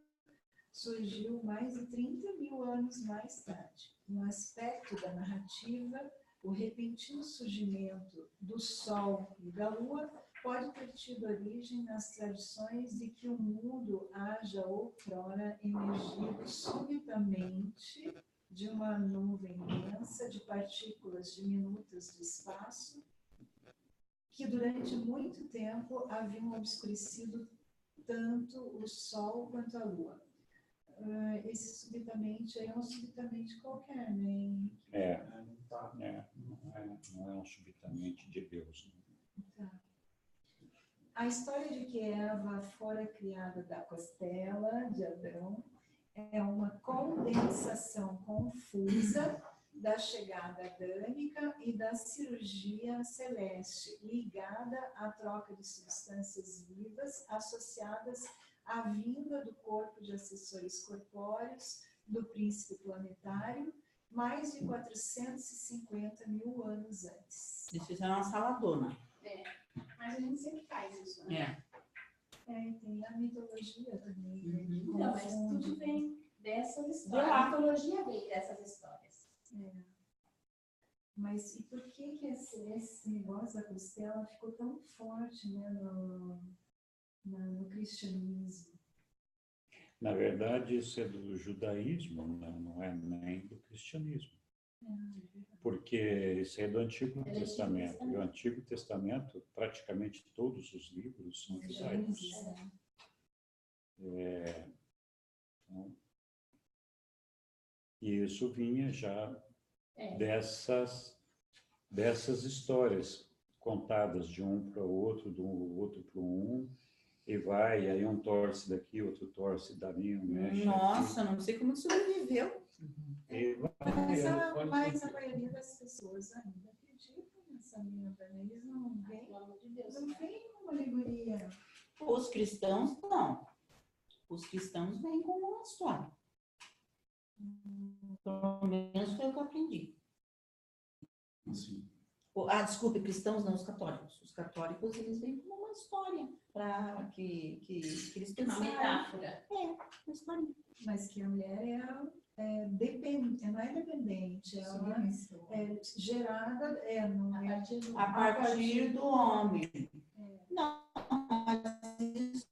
surgiu mais de 30.000 anos mais tarde. Um aspecto da narrativa, o repentino surgimento do Sol e da Lua, pode ter tido origem nas tradições de que o mundo haja outrora emergido subitamente de uma nuvem imensa de partículas diminutas do espaço, que durante muito tempo haviam obscurecido tanto o Sol quanto a Lua. Esse subitamente é um subitamente qualquer, né? Não é um subitamente de Deus. Né? Tá. A história de que Eva fora criada da costela de Adão é uma condensação confusa da chegada adâmica e da cirurgia celeste, ligada à troca de substâncias vivas associadas à vinda do corpo de assessores corpóreos do príncipe planetário, mais de 450.000 anos antes. Isso é uma saladona. Mas a gente sempre faz isso, né? E tem a mitologia também. Não, mas tudo vem dessas histórias. A mitologia vem dessas histórias. Mas e por que esse negócio da costela ficou tão forte, né, no cristianismo? Na verdade, isso é do judaísmo, não é nem do cristianismo. Porque isso é do Antigo Testamento. E o Antigo Testamento, praticamente todos os livros são judaicos. Então, e isso vinha já É. dessas histórias contadas de um para o outro, do outro para um, e vai, e aí um torce daqui, outro torce dali, um mexe Nossa, não sei como sobreviveu. e vai. Mas a maioria das pessoas ainda acreditam nessa lenda, né? Eles não veem, Pelo amor de Deus. não veem uma alegoria. Os cristãos, não. Os cristãos vêm com uma história. Pelo menos foi o que eu aprendi. Assim, Desculpe, cristãos não, os católicos. Os católicos, eles vêm com uma história para que eles Uma pensaram. metáfora. Uma história. Mas que a mulher não é dependente, ela é gerada não é A partir do homem. Não, mas isso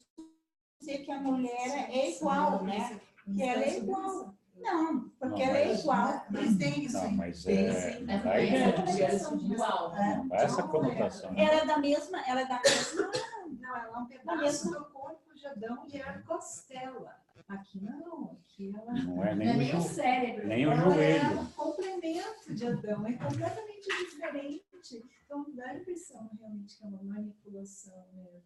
dizer que a mulher é igual, né? Que ela é igual. Não, porque ela é igual. Mas tem isso. Não, mas tem, não dá Igual. não dá essa conotação. Ela é da mesma, Não, ela é um pedaço do corpo de Adão e a costela. Aqui não, aqui ela Não é Não é nem nem o cérebro. nem o ela é joelho. um complemento de Adão, é completamente diferente. Então dá a impressão realmente que é uma manipulação, né,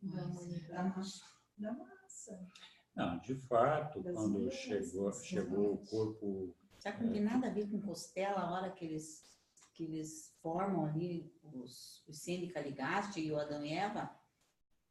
da humanidade, da massa. Não, de fato, Das quando mulheres, chegou o corpo, Sabe que não tem nada a ver com costela, a hora que eles formam ali os Sêneca Ligaste e o Adão e Eva,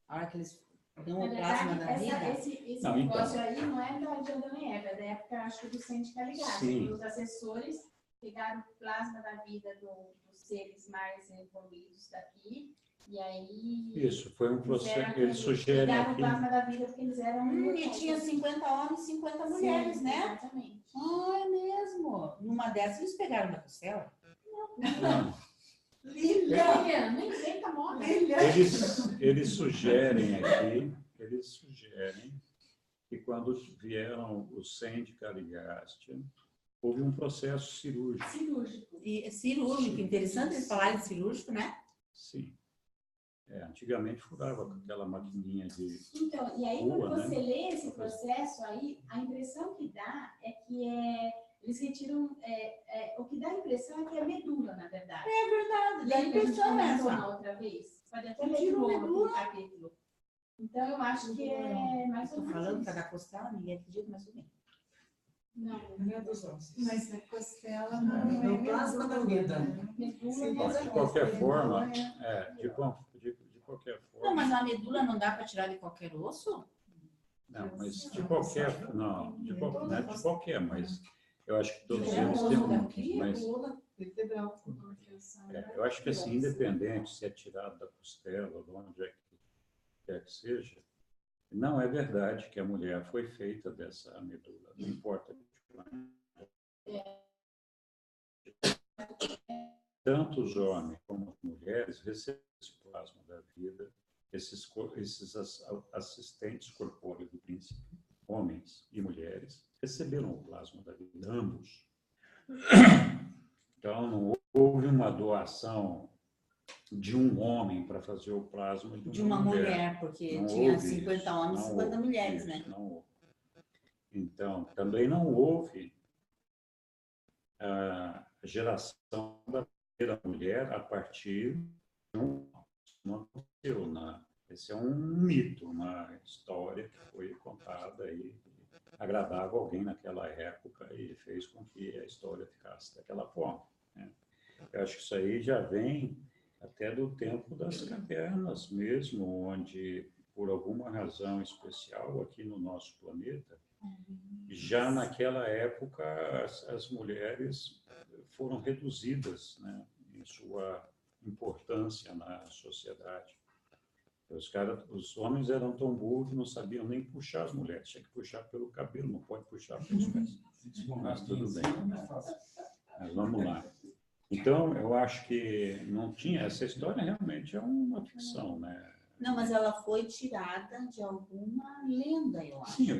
a hora que eles dão Na o plasma da verdade, vida. esse Não, negócio então. aí não é de Adão e Eva, é da época, acho que do Sêneca Ligaste. Sim. Os assessores pegaram o plasma da vida dos seres mais evoluídos daqui, e aí isso foi um processo, eles sugerem pegaram o aqui, plasma da vida porque eles eram... E tinha 50 homens e 50 mulheres, Sim, né? Exatamente. Ah, é mesmo. Numa dessas eles pegaram da costela. não, Lilian, nem vem da moda. eles sugerem aqui, que quando vieram os Sêneca Ligaste, houve um processo cirúrgico. Cirúrgico. E cirúrgico, interessante eles falarem de cirúrgico, né? Sim. Antigamente furava com aquela maquininha de... Então, e aí Boa, quando você né? lê esse processo aí, a impressão que dá é que eles retiram, o que dá a impressão é que é medula, na verdade. É verdade, dá a Lembra que a gente impressão comentou essa. na outra vez? Pode até ler de Retiram novo medula. aqui o capítulo. Então, eu acho que é mais ou Estou menos falando isso. cada costela, ninguém acredita, mas tudo bem. Mas a costela não é o plasma da vida. Medula, De qualquer forma, de qualquer Não, forma... mas a medula não dá para tirar de qualquer osso? Não, mas de qualquer... Não, não é de qualquer, mas eu acho que todos É, eles o têm osso um... daqui, Mas, eu acho que assim, independente se é tirado da costela ou de onde é que quer que seja, não é verdade que a mulher foi feita dessa medula. Não importa. Tanto os homens como as mulheres recebem esse plasma da vida, esses assistentes corpóreos do príncipe, homens e mulheres, receberam o plasma da vida, ambos. Então, não houve uma doação de um homem para fazer o plasma De uma mulher, porque Não tinha houve 50 isso, homens e não 50 houve mulheres, isso, né? não houve. Então, também não houve a geração da primeira mulher a partir de um... Não aconteceu, né? Esse é um mito, uma história que foi contada aí, agradava alguém naquela época e fez com que a história ficasse daquela forma, né? Eu acho que isso aí já vem até do tempo das cavernas mesmo, onde, por alguma razão especial aqui no nosso planeta, já naquela época as mulheres foram reduzidas, né, em sua importância na sociedade. Os homens eram tão burros que não sabiam nem puxar as mulheres, tinha que puxar pelo cabelo, não pode puxar pelos pés. Mas tudo bem. Mas vamos lá. Então, eu acho que não tinha... Essa história realmente é uma ficção, né? Não, mas ela foi tirada de alguma lenda, eu acho. Sim,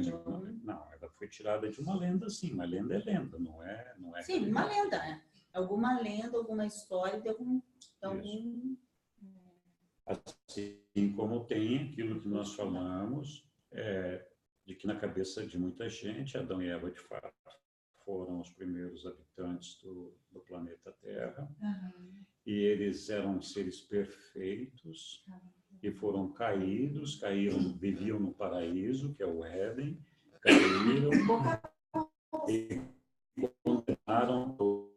não, ela foi tirada de uma lenda, sim. Uma lenda é lenda, não é... Sim, uma lenda, né? Alguma lenda, alguma história de algum... Assim como tem aquilo que nós falamos de que na cabeça de muita gente, Adão e Eva, de fato, foram os primeiros habitantes do planeta Terra, e eles eram seres perfeitos, e foram caídos, viviam no paraíso, que é o Éden, caíram e condenaram toda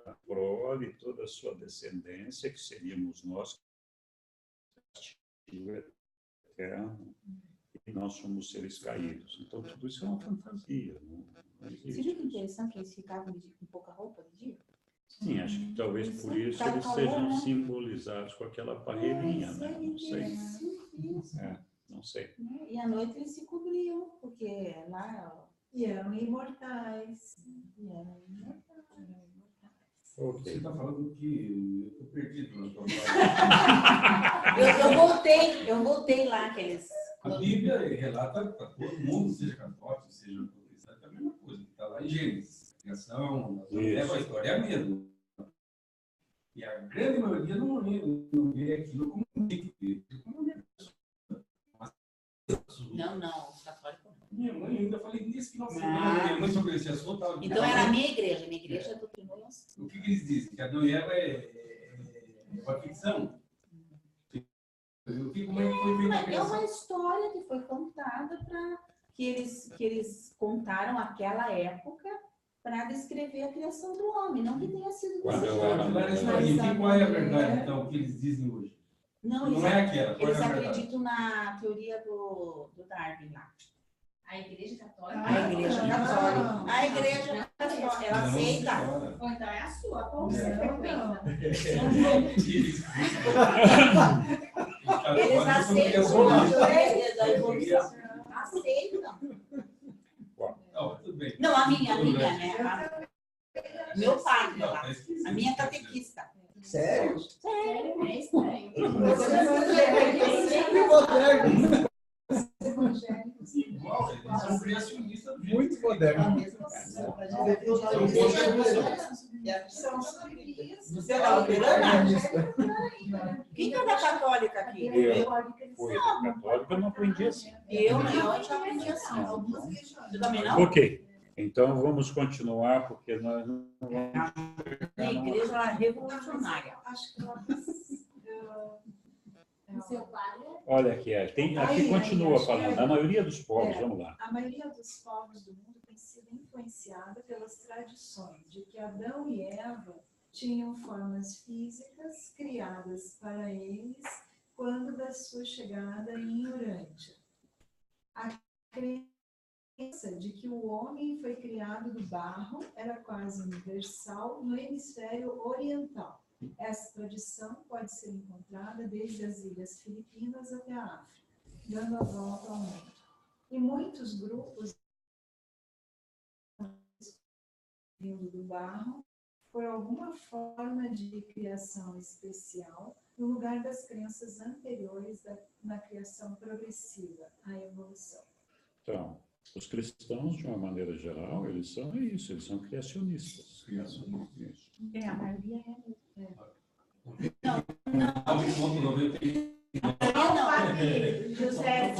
a prole, toda a sua descendência, que seríamos nós, castigo eterno, e nós somos seres caídos. Então, tudo isso é uma fantasia. Não existe. Você viu que interessante que eles ficavam com pouca roupa de dia? Sim, acho que talvez por isso eles sejam simbolizados com aquela barreirinha, né? Não sei. Não sei. E à noite eles se cobriam, porque lá... E eram imortais. Ok. Você está falando que eu estou perdido na sua Eu voltei lá, que eles... A Bíblia relata para todo mundo, seja católico, seja protestante, é a mesma coisa. Está lá em Gênesis. A criação, a história é a mesma. E a grande maioria não vê aquilo como um mito, como uma Não, os católicos não. Minha mãe, eu ainda falei nisso final de semana. Minha mãe sobre esse assunto. Então era a minha igreja do O que eles dizem? Que Adão e Eva é uma ficção? Como é que foi feita a É criação? uma história que foi contada que eles contaram aquela época para descrever a criação do homem, não que tenha sido Quando eu desejado. era Qual é a verdade, então, que eles dizem hoje? Não é aquela. Qual eles é a verdade? acreditam na teoria do Darwin lá. A Igreja Católica. A Igreja Católica. A Igreja Católica, ela aceita. Ou então é a sua, como você frequenta? Eles aceitam a teoria da evolução. Aceitam. Tudo bem. Não, a minha, né? Meu padre lá. A minha catequista. Sério? Sério, é estranho. Sempre moderno. Igual, eles são criacionistas do jeito Muito que- moderno. Você é da luterana? Quem é da católica aqui? Eu fui católico, eu não aprendi assim. Eu já aprendi assim. Você também não? Ok, então vamos continuar, porque nós não vamos... A igreja ela é revolucionária. Acho que O seu padre Olha aqui, aqui continua falando, a maioria dos povos, vamos lá. a maioria dos povos do mundo tem sido influenciada pelas tradições de que Adão e Eva tinham formas físicas criadas para eles quando da sua chegada em Urântia. A crença de que o homem foi criado do barro era quase universal no hemisfério oriental. Essa tradição pode ser encontrada desde as Ilhas Filipinas até a África, dando a volta ao mundo. E muitos grupos vindo do barro por alguma forma de criação especial no lugar das crenças anteriores na criação progressiva, a evolução. Então, os cristãos, de uma maneira geral, eles são isso, eles são criacionistas. Isso. A maioria é. José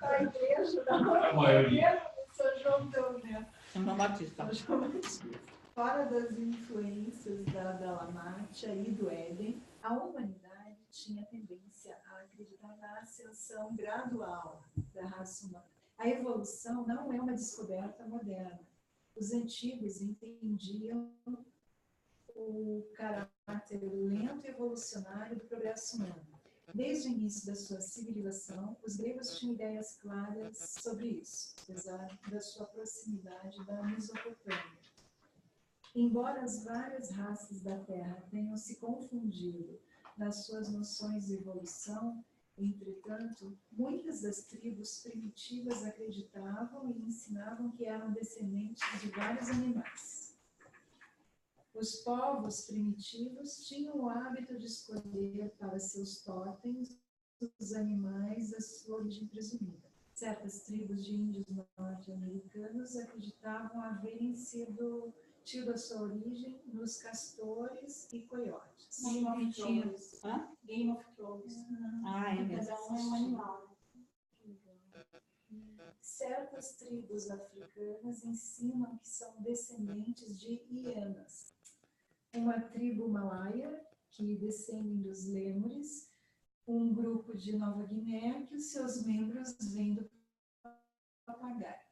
a igreja da maioria, São João Teodoro. São Batista. Fora das influências da Dalamátia e do Éden, a humanidade tinha tendência a acreditar na ascensão gradual da raça humana. A evolução não é uma descoberta moderna. Os antigos entendiam o caráter lento e evolucionário do progresso humano. Desde o início da sua civilização, os gregos tinham ideias claras sobre isso, apesar da sua proximidade da Mesopotâmia. Embora as várias raças da Terra tenham se confundido nas suas noções de evolução, entretanto, muitas das tribos primitivas acreditavam e ensinavam que eram descendentes de vários animais. Os povos primitivos tinham o hábito de escolher para seus totens os animais da sua origem presumida. Certas tribos de índios norte-americanos acreditavam haverem tido a sua origem nos castores e coiotes. Game of Thrones. Game of Thrones. Ah, é mesmo. Cada um é um animal. certas tribos africanas ensinam que são descendentes de hienas. Uma tribo malaia, que descendem dos lêmures, um grupo de Nova Guiné, que os seus membros vêm do papagaio.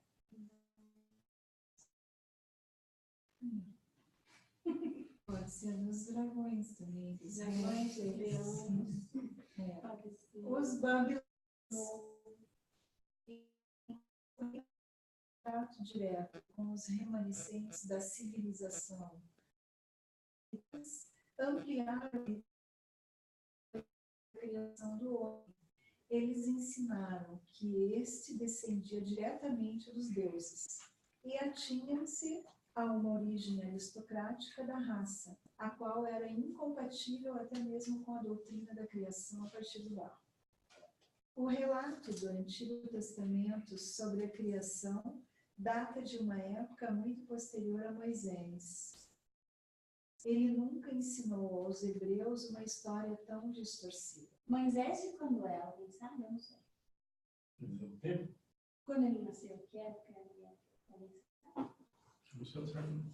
Pode ser dos dragões também. Dos Dragões, leões. Os bambios em contato direto com os remanescentes da civilização ampliaram a criação do homem. Eles ensinaram que este descendia diretamente dos deuses e atinham-se a uma origem aristocrática da raça, a qual era incompatível até mesmo com a doutrina da criação a partir do barro. O relato do Antigo Testamento sobre a criação data de uma época muito posterior a Moisés. Ele nunca ensinou aos hebreus uma história tão distorcida. Moisés de quando é? Alguém sabe? Eu não sei. Quando ele nasceu, que época ele é?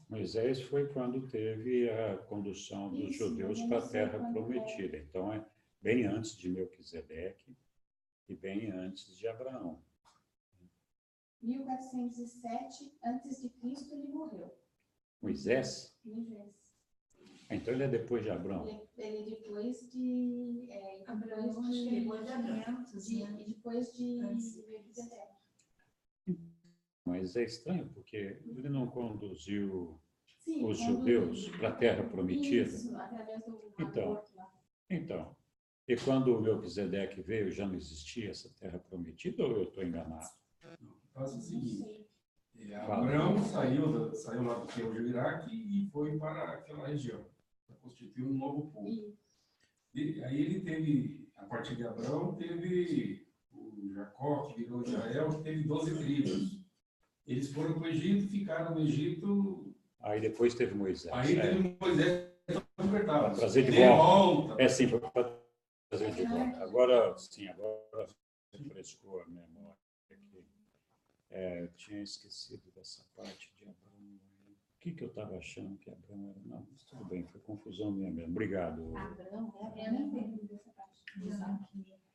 Moisés foi quando teve a condução dos judeus para a terra prometida. Então, é bem antes de Melquisedeque e bem antes de Abraão. 1407 a.C. ele morreu. Moisés? Moisés. Então, ele é depois de Abraão. Ele é depois de Abraão, depois de Antes. Melquisedeque. Mas é estranho, porque ele não conduziu Sim, os quando- judeus para a terra prometida. Isso, através do Então. aborto lá. Então, e quando o Melquisedeque veio, já não existia essa terra prometida ou eu estou enganado? Faz o Não seguinte, sei. Abraão saiu lá do que é hoje o Iraque e foi para aquela região, para constituir um novo povo. E- E aí ele teve, a partir de Abraão, teve o Jacó, que virou Israel, que teve 12 tribos. Eles foram para o Egito, ficaram no Egito, Aí depois teve Moisés. aí teve Moisés para libertar. Para trazer de volta. É sim, foi para trazer de volta. Agora, sim, agora refrescou a memória. Aqui. Tinha esquecido dessa parte de Abraão. O que eu estava achando que Abraão era? Não, mas tudo bem, foi confusão minha mesmo. Obrigado. Abraão, eu nem lembro dessa parte.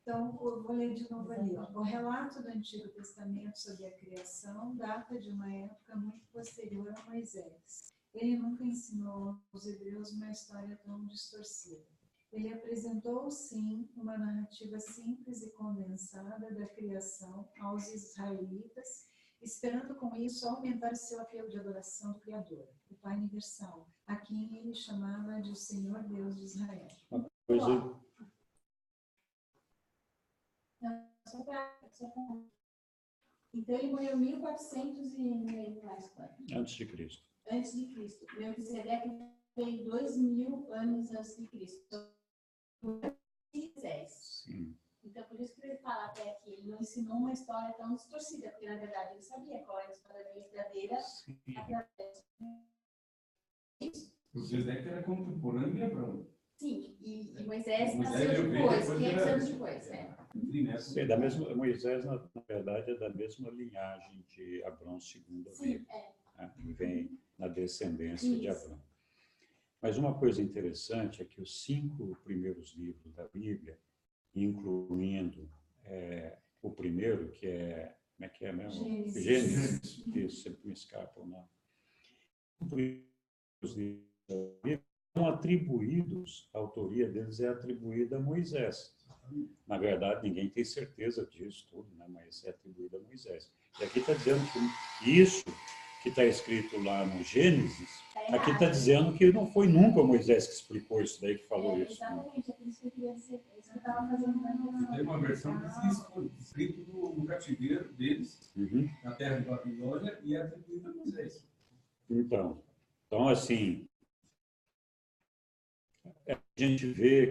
Então, eu vou ler de novo ali. Ó. O relato do Antigo Testamento sobre a criação data de uma época muito posterior a Moisés. Ele nunca ensinou aos hebreus uma história tão distorcida. Ele apresentou, sim, uma narrativa simples e condensada da criação aos israelitas, esperando com isso aumentar o seu apelo de adoração do Criador, o Pai Universal, a quem ele chamava de o Senhor Deus de Israel. Coisa, Então ele morreu em 1400 e mais quanto? antes de Cristo. Antes de Cristo. Melquisedeque veio 2000 anos antes de Cristo. Moisés. Sim. Então, por isso que ele fala até aqui, ele não ensinou uma história tão distorcida, porque na verdade ele sabia qual era a história verdadeira Sim. através Melquisedeque era contemporâneo de Abraão. Sim, e Moisés Moisés nasceu veio depois, depois 500 da- anos depois, né? Sim, da mesma, Moisés, na verdade, é da mesma linhagem de Abraão segundo a Bíblia. Sim, Né? E vem na descendência de Isso. Abraão. Mas uma coisa interessante é que os 5 primeiros livros da Bíblia, incluindo o primeiro, que é, como é que é mesmo? Gênesis. Isso, sempre me escapa o nome. Os primeiros livros da Bíblia são atribuídos, a autoria deles é atribuída a Moisés. Na verdade, ninguém tem certeza disso tudo, né? Mas é atribuído a Moisés. E aqui está dizendo que isso que está escrito lá no Gênesis, aqui está dizendo que não foi nunca Moisés que explicou isso daí, que falou isso. Né? exatamente, é por isso que eu queria dizer, é isso que eu estava fazendo na minha Tem uma versão que diz que foi escrito no cativeiro deles, Uhum. na terra de Babilônia, e é atribuído a Moisés. Então, assim, a gente vê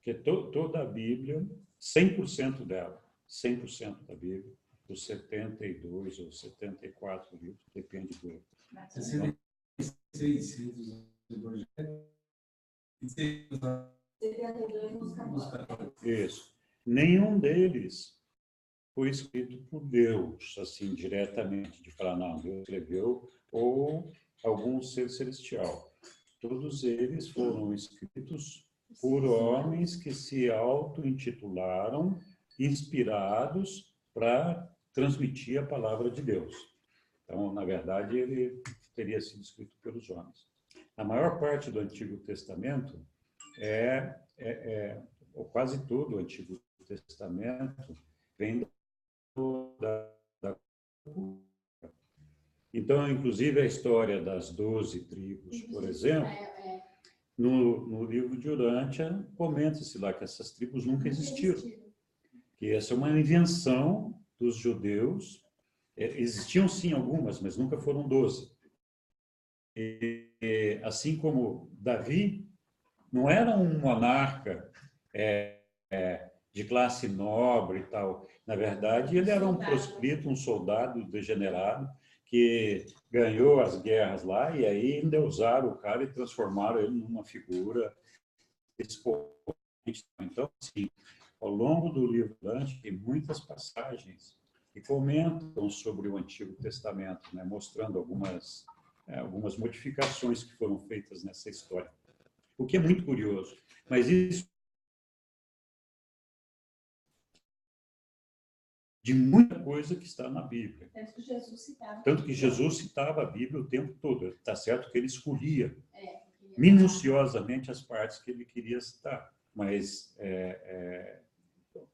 que toda a Bíblia, 100% dela, 100% da Bíblia, os 72 ou 74 livros, depende do... 66 livros do Evangelho, e 72 nos católicos. Isso. Nenhum deles foi escrito por Deus, assim, diretamente, de falar, não, Deus escreveu, ou algum ser celestial. Todos eles foram escritos por homens que se auto-intitularam inspirados para transmitir a palavra de Deus. Então, na verdade, ele teria sido escrito pelos homens. A maior parte do Antigo Testamento ou quase todo o Antigo Testamento vem da cultura. Então, inclusive, a história das 12 tribos, por exemplo, no livro de Urântia, comenta-se lá que essas tribos nunca existiram. Que essa é uma invenção dos judeus. Existiam, sim, algumas, mas nunca foram 12. E, assim como Davi não era um monarca de classe nobre e tal. Na verdade, ele era um proscrito, um soldado degenerado, que ganhou as guerras lá, e aí endeusaram o cara e transformaram ele numa figura expoente. Então, sim, ao longo do livro Dante, tem muitas passagens que comentam sobre o Antigo Testamento, né, mostrando algumas modificações que foram feitas nessa história. O que é muito curioso. Mas isso de muita coisa que está na Bíblia. Tanto que Jesus citava a Bíblia o tempo todo. Está certo que ele escolhia minuciosamente as partes que ele queria citar. Mas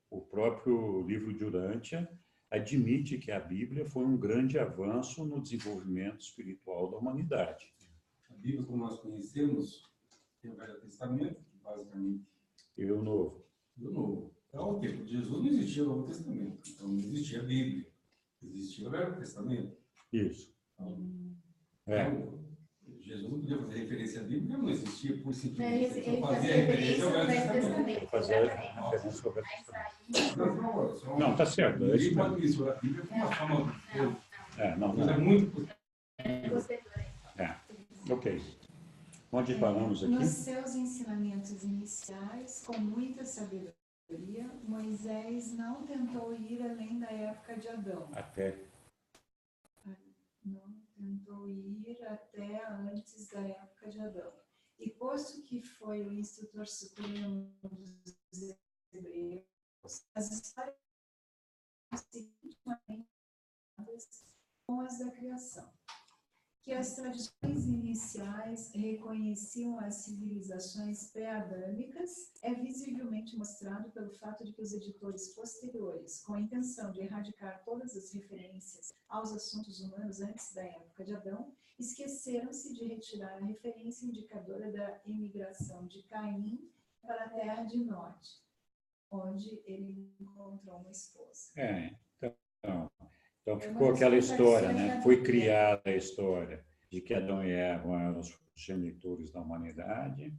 o próprio livro de Urântia admite que a Bíblia foi um grande avanço no desenvolvimento espiritual da humanidade. A Bíblia, como nós conhecemos, tem o Velho Testamento, que basicamente... E o Novo. E o Novo. Então, o tempo de Jesus não existia o Novo Testamento. Então, não existia a Bíblia. Existia o Velho Testamento. Isso. Então, Jesus não podia fazer referência à Bíblia, não existia por simplesmente. Ele fazia referência ao Velho Testamento. Fazer referência ao Velho Testamento. Não, está certo. Ninguém pode misturar a Bíblia com uma forma... Não. Coisa muito... Ok. Onde paramos aqui? Nos seus ensinamentos iniciais, com muita sabedoria, Moisés não tentou ir além da época de Adão. Não tentou ir até antes da época de Adão. E posto que foi o instrutor supremo dos hebreus, as histórias intimamente com as da criação. Que as tradições iniciais reconheciam as civilizações pré-adâmicas é visivelmente mostrado pelo fato de que os editores posteriores, com a intenção de erradicar todas as referências aos assuntos humanos antes da época de Adão, esqueceram-se de retirar a referência indicadora da imigração de Caim para a terra de Nod, onde ele encontrou uma esposa. Então ficou aquela história, né? Foi criada a história de que Adão e Eva eram os genitores da humanidade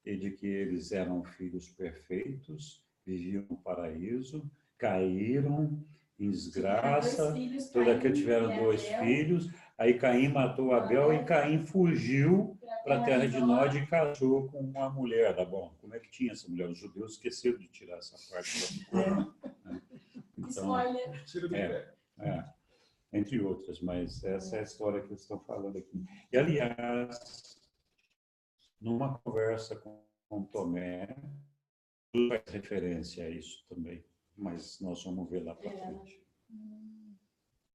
e de que eles eram filhos perfeitos, viviam no paraíso, caíram em desgraça, toda aquele tiveram 2 filhos, aí Caim matou Abel e Caim fugiu para a terra de Nod e casou com uma mulher. Tá bom? Como é que tinha essa mulher? Os judeus esqueceram de tirar essa parte. Então, entre outras, mas essa é a história que eles estão falando aqui. E, aliás, numa conversa com Tomé, faz referência a isso também, mas nós vamos ver lá para frente.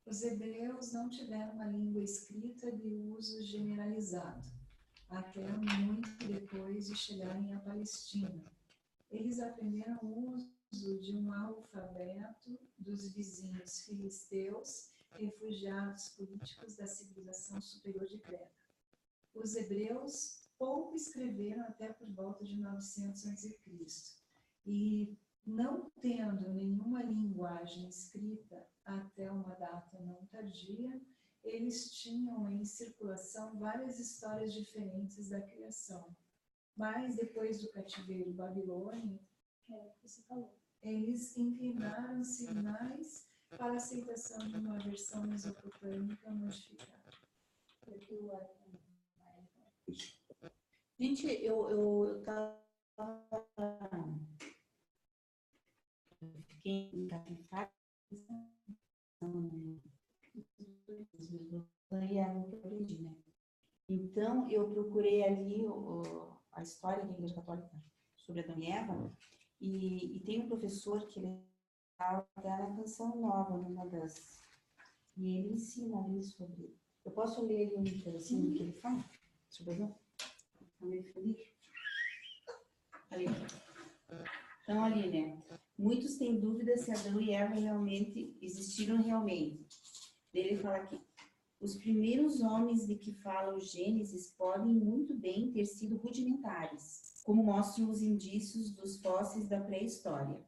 Os hebreus não tiveram uma língua escrita de uso generalizado, até muito depois de chegarem à Palestina. Eles aprenderam o uso de um alfabeto dos vizinhos filisteus, refugiados políticos da civilização superior de Creta. Os hebreus pouco escreveram até por volta de 900 a.C. E, não tendo nenhuma linguagem escrita até uma data não tardia, eles tinham em circulação várias histórias diferentes da criação. Mas, depois do cativeiro babilônico, eles inclinaram-se mais para a aceitação de uma versão mesopotâmica modificada. Gente, eu estava... Fiquei encafifada E é o que eu aprendi, né? Então, eu procurei ali a história da Igreja Católica sobre Adão e Eva, e tem um professor que ele fala da Canção Nova, numa das... E ele ensina ali sobre... Eu posso ler ali um pedacinho do que ele fala sobre Adão? Ali. Então, ali, né? Muitos têm dúvidas se Adão e Eva realmente existiram realmente. Ele fala aqui: os primeiros homens de que fala o Gênesis podem muito bem ter sido rudimentares, como mostram os indícios dos fósseis da pré-história.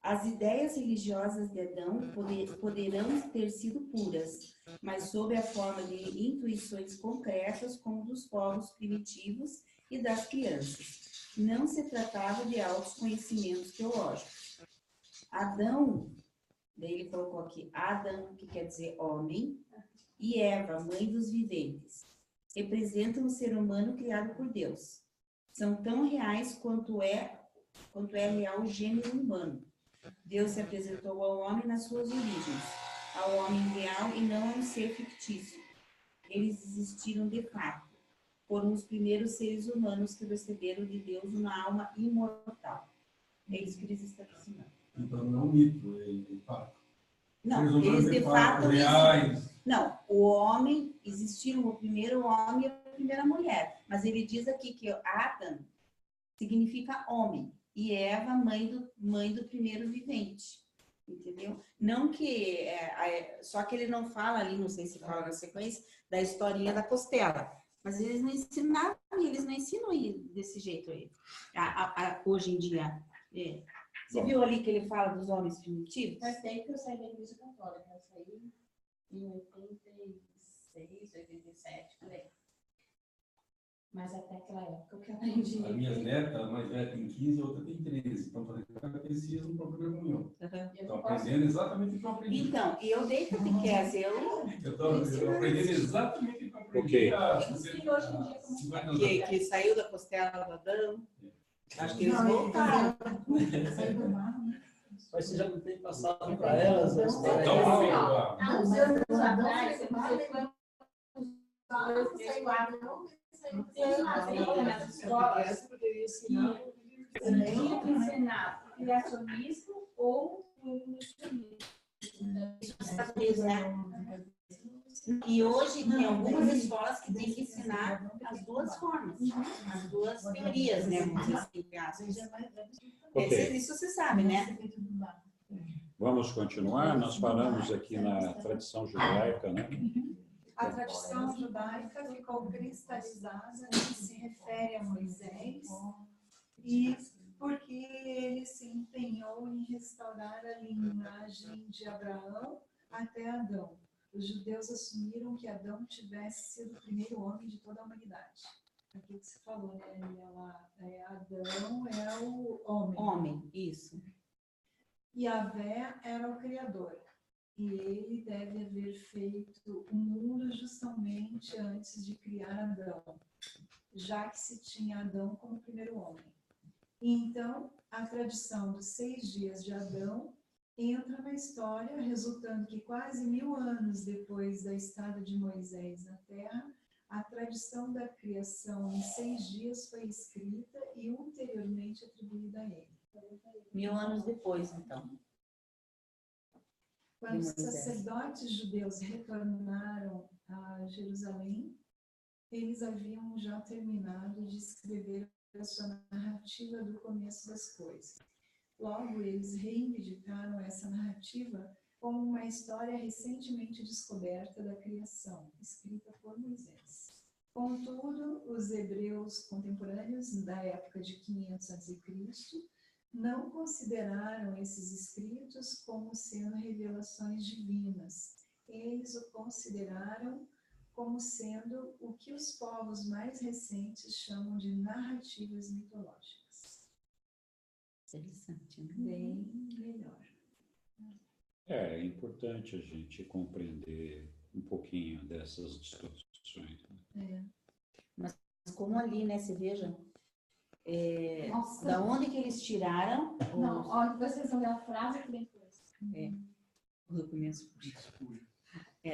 As ideias religiosas de Adão poderão ter sido puras, mas sob a forma de intuições concretas como dos povos primitivos e das crianças. Não se tratava de altos conhecimentos teológicos. Adão, daí ele colocou aqui, Adão, que quer dizer homem, e Eva, mãe dos viventes, representam o ser humano criado por Deus. São tão reais quanto é real o gênero humano. Deus se apresentou ao homem nas suas origens, ao homem real e não a um ser fictício. Eles existiram de fato. Foram os primeiros seres humanos que receberam de Deus uma alma imortal. É isso que eles estão ensinando. Então não é um mito, é fato. Não, eles de fato reais. Não, o homem, existiram o primeiro homem e a primeira mulher. Mas ele diz aqui que Adam significa homem e Eva, mãe do primeiro vivente. Entendeu? Não que... só que ele não fala ali, não sei se fala na sequência, da historinha da costela. Mas eles não ensinaram, eles não ensinam desse jeito aí. Hoje em dia. Você viu ali que ele fala dos homens primitivos? Mas daí que eu saí da Igreja Católica. Eu saí em 86, 87, por aí. Mas até aquela época o que eu aprendi... As minhas netas, a mais velha tem 15, a outra tem 13. Então, fazendo catecismo para a primeira comunhão. Estou aprendendo exatamente o que eu aprendi. Então, eu dei catequese, eu estou aprendendo exatamente o que eu aprendi. Ok. que saiu da costela do Adão. Acho que eles voltaram. Mas você já não tem passado para elas a história? Então, Há uns anos atrás, você foi nas escolas tinha que ensinar o criacionismo ou o evolucionismo. E hoje tem algumas escolas que têm que ensinar as duas formas, as duas teorias, né? Vamos dizer assim, Ok. Isso você sabe, né? Vamos continuar? Nós paramos aqui na tradição judaica, né? A tradição judaica ficou cristalizada no que se refere a Moisés, e porque ele se empenhou em restaurar a linhagem de Abraão até Adão. Os judeus assumiram que Adão tivesse sido o primeiro homem de toda a humanidade. Aquilo que você falou, né? Adão é o homem. Homem, isso. E Yahvé era o Criador. E ele deve haver feito o mundo justamente antes de criar Adão, já que se tinha Adão como primeiro homem. E então, a tradição dos 6 dias de Adão entra na história, resultando que quase 1000 anos depois da estada de Moisés na Terra, a tradição da criação em 6 dias foi escrita e ulteriormente atribuída a ele. 1000 anos depois, então. Quando os sacerdotes judeus retornaram a Jerusalém, eles haviam já terminado de escrever a sua narrativa do começo das coisas. Logo, eles reivindicaram essa narrativa como uma história recentemente descoberta da criação, escrita por Moisés. Contudo, os hebreus contemporâneos da época de 500 a.C. não consideraram esses escritos como sendo revelações divinas. Eles o consideraram como sendo o que os povos mais recentes chamam de narrativas mitológicas. Interessante, bem melhor. É importante a gente compreender um pouquinho dessas distorções. Mas como ali, né, você veja, Nossa. Da onde que eles tiraram Não, ó, depois vocês vão ler a frase que depois. os documentos?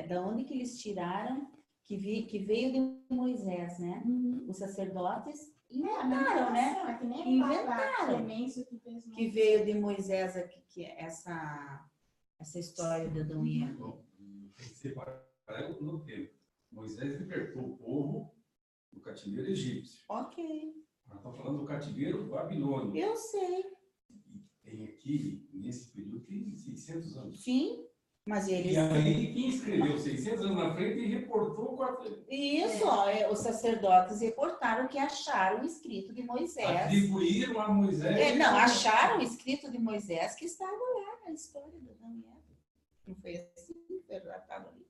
Da onde que eles tiraram que veio de Moisés, né? Os sacerdotes inventaram, né? É que nem Inventaram. Clemêncio que fez Que veio de Moisés aqui, que é essa história de Adão e Eva. Bom, tem que separar no tempo. Moisés libertou o povo do cativeiro egípcio. Ok, Nós estamos falando do cativeiro babilônico. eu sei. Tem aqui, nesse período, tem 600 anos. Sim, mas eles... E aí, quem escreveu 600 anos na frente e reportou 4 Isso, ó, os sacerdotes reportaram que acharam o escrito de Moisés. atribuíram a Moisés. Não, acharam o escrito de Moisés que estava lá na história do Adão e Eva. Não foi assim? Foi relatado ali.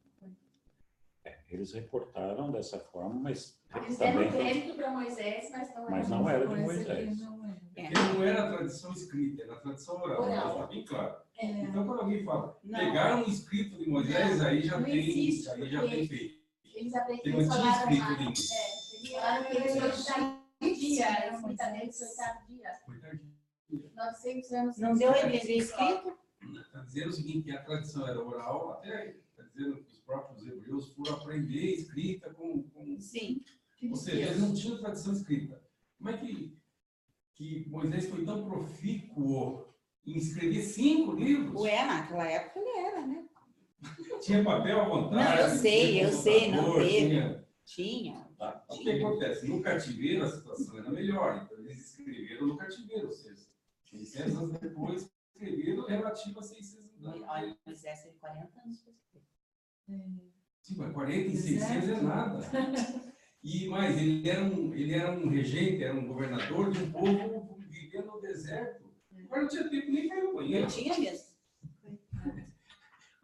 Eles reportaram dessa forma, mas Eles deram também crédito para Moisés, mas não era de Coisa que Moisés. não é. Porque não era a tradição escrita, era a tradição oral. Oral. Está bem claro. É. Então, quando alguém fala, Não. pegaram um escrito de Moisés, aí já não tem, existe, aí já porque tem feito. eles Tem aprenderam, um eles antigo falaram escrito lá. de Eles falaram que eles foram tardia, a escrita deles foi tardia. Foi tardio. 900 anos. Não deu a entender escrito? Está dizendo o seguinte, que a tradição era oral, até está dizendo que os próprios hebreus foram aprender escrita com Sim. ou seja, eles não tinham tradição escrita. Como é que Moisés foi tão profícuo em escrever 5 livros? Ué, naquela época ele era, né? Tinha papel à vontade. Não, eu sei, tinha não computador, teve. tinha- Tinha. Tá. O que acontece? No cativeiro a situação era melhor, então eles escreveram no cativeiro, ou seja, 600 anos depois escreveram relativo a 600 anos. Olha, Moisés teve 40 anos para escrever. Sim, mas 40 em 600 é nada. E mais, ele era um regente, era um governador de um povo vivendo no deserto. Agora não tinha tempo nem para ir ao banheiro. Eu tinha mesmo.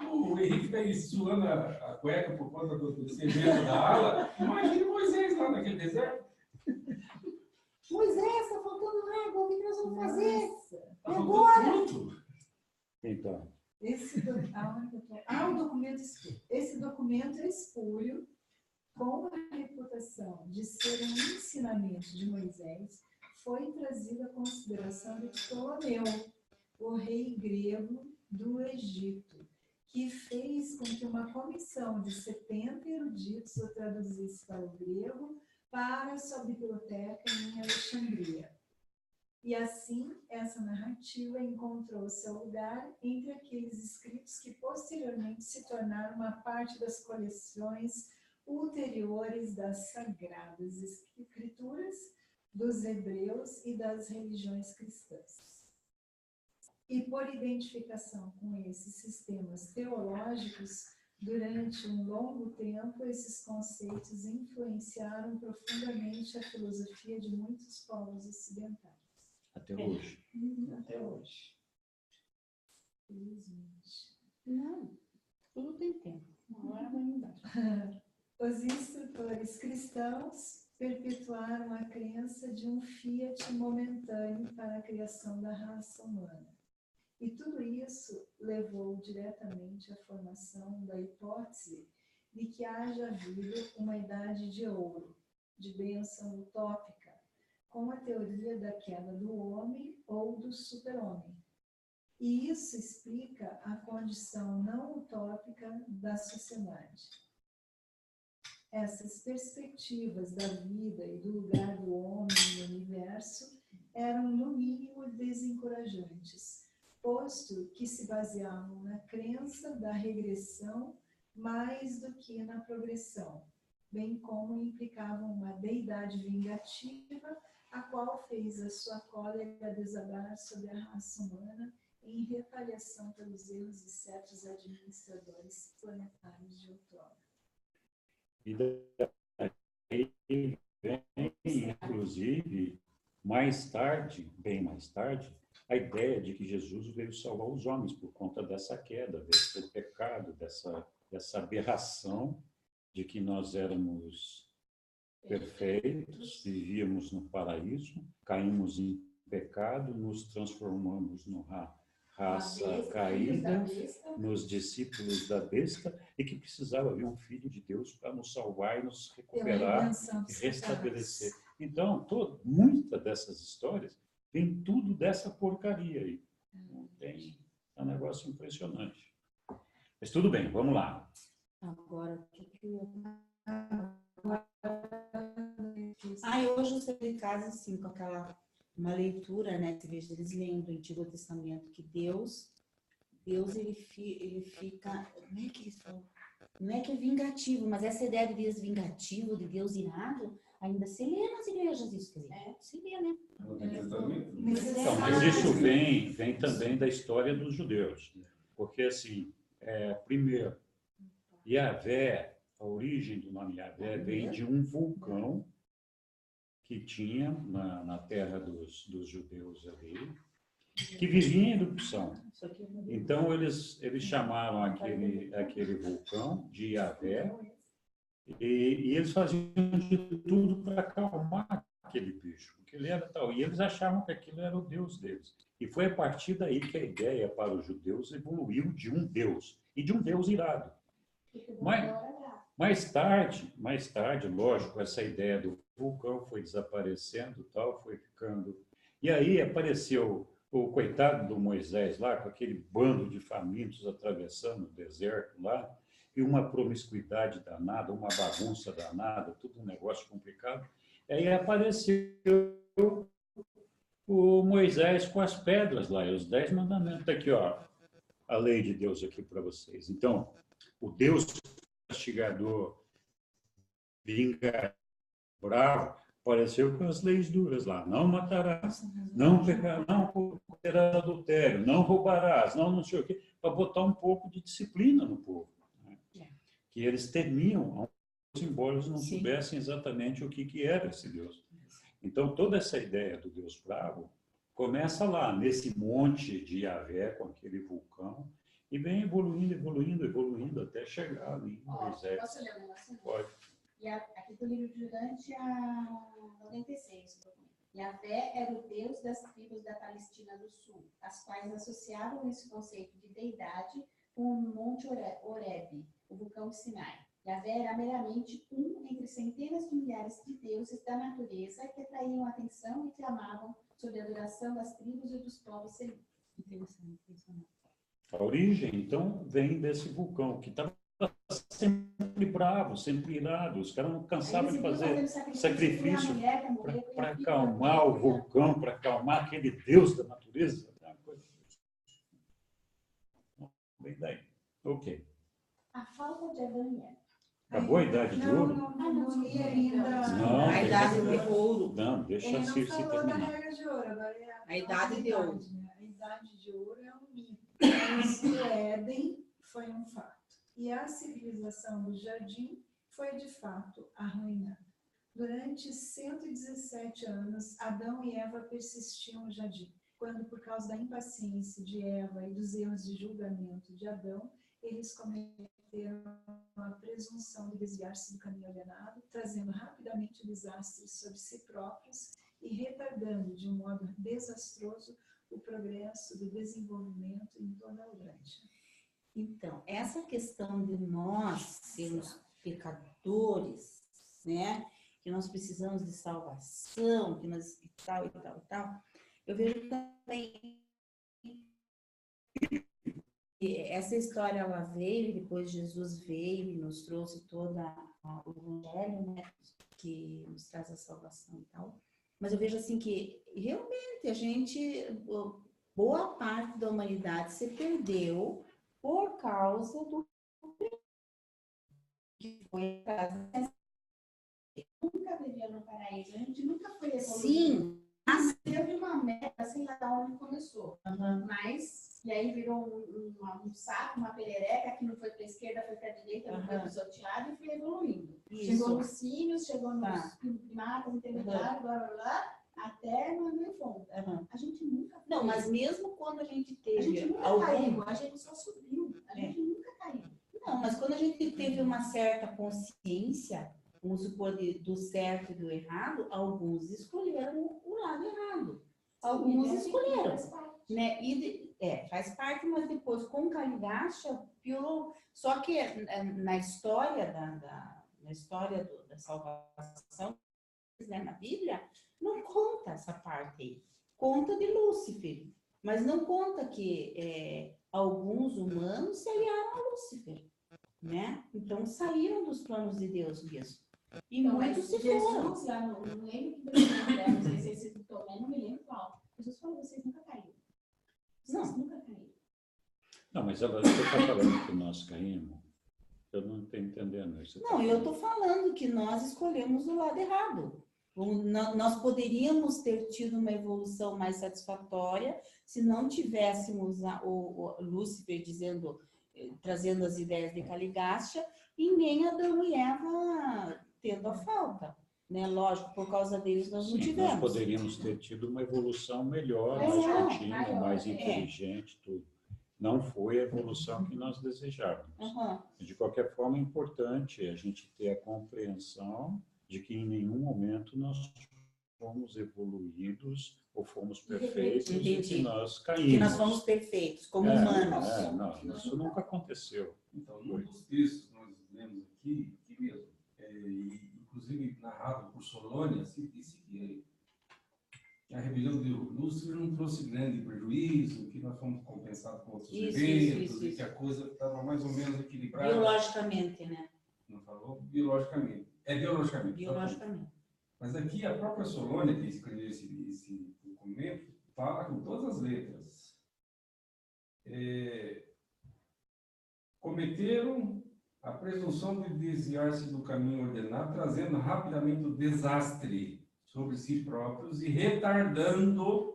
O Henrique está aí suando a cueca por conta do cimento da ala. Imagina Moisés lá naquele deserto. Moisés, está faltando água, o que nós vamos fazer? Tá faltando tudo. Então, O documento espúrio. Esse documento é espúrio, com a reputação de ser um ensinamento de Moisés, foi trazido à consideração de Ptolomeu, o rei grego do Egito, que fez com que uma comissão de 70 eruditos o traduzisse para o grego para a sua biblioteca em Alexandria. E assim, essa narrativa encontrou seu lugar entre aqueles escritos que posteriormente se tornaram uma parte das coleções ulteriores das Sagradas Escrituras dos hebreus e das religiões cristãs. E por identificação com esses sistemas teológicos, durante um longo tempo, esses conceitos influenciaram profundamente a filosofia de muitos povos ocidentais. até hoje. Até hoje. Felizmente. Não, tudo tem tempo. Uma hora vai mudar. Os instrutores cristãos perpetuaram a crença de um fiat momentâneo para a criação da raça humana. E tudo isso levou diretamente à formação da hipótese de que haja havido uma idade de ouro, de bênção utópica, com a teoria da queda do homem ou do super-homem. E isso explica a condição não utópica da sociedade. Essas perspectivas da vida e do lugar do homem no universo eram, no mínimo, desencorajantes, posto que se baseavam na crença da regressão mais do que na progressão, bem como implicavam uma deidade vingativa, a qual fez a sua cólera desabar sobre a raça humana em retaliação pelos erros de certos administradores planetários de outrora. E daí vem, inclusive, mais tarde, bem mais tarde, a ideia de que Jesus veio salvar os homens por conta dessa queda, desse pecado, dessa aberração de que nós éramos perfeitos, vivíamos no paraíso, caímos em pecado, nos transformamos numa raça caída, nos discípulos da besta, e que precisava vir um filho de Deus para nos salvar e nos recuperar e restabelecer. Então, muitas dessas histórias vem tudo dessa porcaria aí. É um negócio impressionante. Mas tudo bem, vamos lá. Agora, o que eu... hoje eu saí de casa, assim, com uma leitura, né? Você veja, eles lendo do Antigo Testamento que Deus ele fica, como é que eles falam? Não é que é vingativo, mas essa ideia de Deus vingativo, de Deus irado, ainda se lê nas igrejas isso, quer dizer, se lê, né? Então, mas isso vem também da história dos judeus. Porque, assim, primeiro, Yahvé, a origem do nome Yahvé vem de um vulcão que tinha na terra dos judeus ali, que vivia em erupção. Então, eles chamaram aquele vulcão de Yahvé e eles faziam de tudo para acalmar aquele bicho, porque ele era tal. E eles achavam que aquilo era o Deus deles. E foi a partir daí que a ideia para os judeus evoluiu de um Deus, e de um Deus irado. Mais tarde, lógico, essa ideia do vulcão foi desaparecendo, tal, foi ficando... E aí apareceu o coitado do Moisés lá, com aquele bando de famintos atravessando o deserto lá, e uma promiscuidade danada, uma bagunça danada, tudo um negócio complicado. E aí apareceu o Moisés com as pedras lá, e os 10 mandamentos. Está aqui, ó, a lei de Deus aqui para vocês. Então, o Deus castigador, vingativo, bravo, apareceu com as leis duras lá. Não matarás, não pecarás, não cometerás adultério, não roubarás, não sei o quê, para botar um pouco de disciplina no povo. Né? Que eles temiam, embora eles não soubessem exatamente o que era esse Deus. Então, toda essa ideia do Deus bravo começa lá, nesse monte de Yahvé, com aquele vulcão, e vem evoluindo, até chegar ali em Moisés. Posso ler um negócio? Pode. E aqui do livro de Durante a 96. Yahvé era o Deus das tribos da Palestina do Sul, as quais associavam esse conceito de deidade com o Monte Horebe, o vulcão de Sinai. Yahvé era meramente um entre centenas de milhares de deuses da natureza que atraíam a atenção e clamavam sobre a adoração das tribos e dos povos semitas. A origem, então, vem desse vulcão, que estava sempre bravo, sempre irado. Os caras não cansavam de fazer sacrifício para acalmar o vulcão, para acalmar aquele Deus da natureza. Bem daí. Ok. A falta de Adão e Eva. Acabou a idade de ouro? Não li ainda. Não, A idade de ouro. Não, deixa Ele a não Circe falou da terminar. regra de ouro, agora é A idade de ouro. né? A idade de ouro é um mito. Mas o Éden foi um fato. E a civilização do jardim foi, de fato, arruinada. Durante 117 anos, Adão e Eva persistiam no jardim. Quando, por causa da impaciência de Eva e dos erros de julgamento de Adão, eles cometeram a presunção de desviar-se do caminho ordenado, trazendo rapidamente desastres sobre si próprios e retardando de um modo desastroso o progresso do desenvolvimento em toda a Eurântia. Então, essa questão de nós sermos pecadores, né? Que nós precisamos de salvação, que nós e tal, eu vejo também que essa história ela veio, depois Jesus veio e nos trouxe toda o evangelho, né? Que nos traz a salvação e tal. Mas eu vejo assim que realmente boa parte da humanidade se perdeu por causa do que foi Nunca vivia no paraíso, a gente nunca foi evoluído. Sim. Teve uma meta, sei lá de onde começou. Mas, e aí virou um saco, uma perereca, que não foi para a esquerda, foi para a direita, não foi pisoteado e foi evoluindo. Isso. Chegou nos símios, chegou nos primatas, intermediários, blá, blá, blá, até no fundo. A gente nunca foi. Não, mas mesmo quando a gente teve A gente nunca caiu, a gente só subiu. A gente nunca caiu. Não, mas quando a gente teve uma certa consciência, vamos supor, do certo e do errado, alguns escolheram o lado errado. Alguns escolheram. Né? Faz parte, mas depois, com Kaligasha, piorou. Só que na história da salvação, ler na Bíblia, não conta essa parte aí. Conta de Lúcifer, mas não conta que alguns humanos se aliaram a Lúcifer, né? Então saíram dos planos de Deus mesmo. E Então, muitos mas se foram. Jesus, lá no, não lembro que versículo, não sei se esse do Tomé, não me lembro qual. Jesus falou, vocês nunca caíram. Vocês Não. nunca caíram. Não, mas ela está falando que nós caímos. Eu não estou entendendo isso. Não, eu estou falando que nós escolhemos o lado errado. Nós poderíamos ter tido uma evolução mais satisfatória se não tivéssemos o Lúcifer trazendo as ideias de Caligastia e nem Adão e Eva tendo a falta. Né? Lógico, por causa deles nós não Sim, tivemos. nós poderíamos ter tido uma evolução melhor, É, mais contínua, maior, mais inteligente, tudo. Não foi a evolução que nós desejávamos. Uhum. De qualquer forma, é importante a gente ter a compreensão de que em nenhum momento nós fomos evoluídos ou fomos perfeitos e Entendi. que nós caímos. Que nós fomos perfeitos, como humanos. Não, isso nunca aconteceu. Então, num dos textos que nós lemos aqui mesmo, inclusive narrado por Solônia, se disse que a rebelião de Lúcifer não trouxe grande prejuízo, que nós fomos compensados com outros eventos, e que a coisa estava mais ou menos equilibrada. Biologicamente, né? Não falou? Biologicamente. É biologicamente. Biologicamente. Mas aqui a própria Solônia, que escreveu esse documento, fala com todas as letras. Cometeram a presunção de desviar-se do caminho ordenado, trazendo rapidamente o desastre sobre si próprios e retardando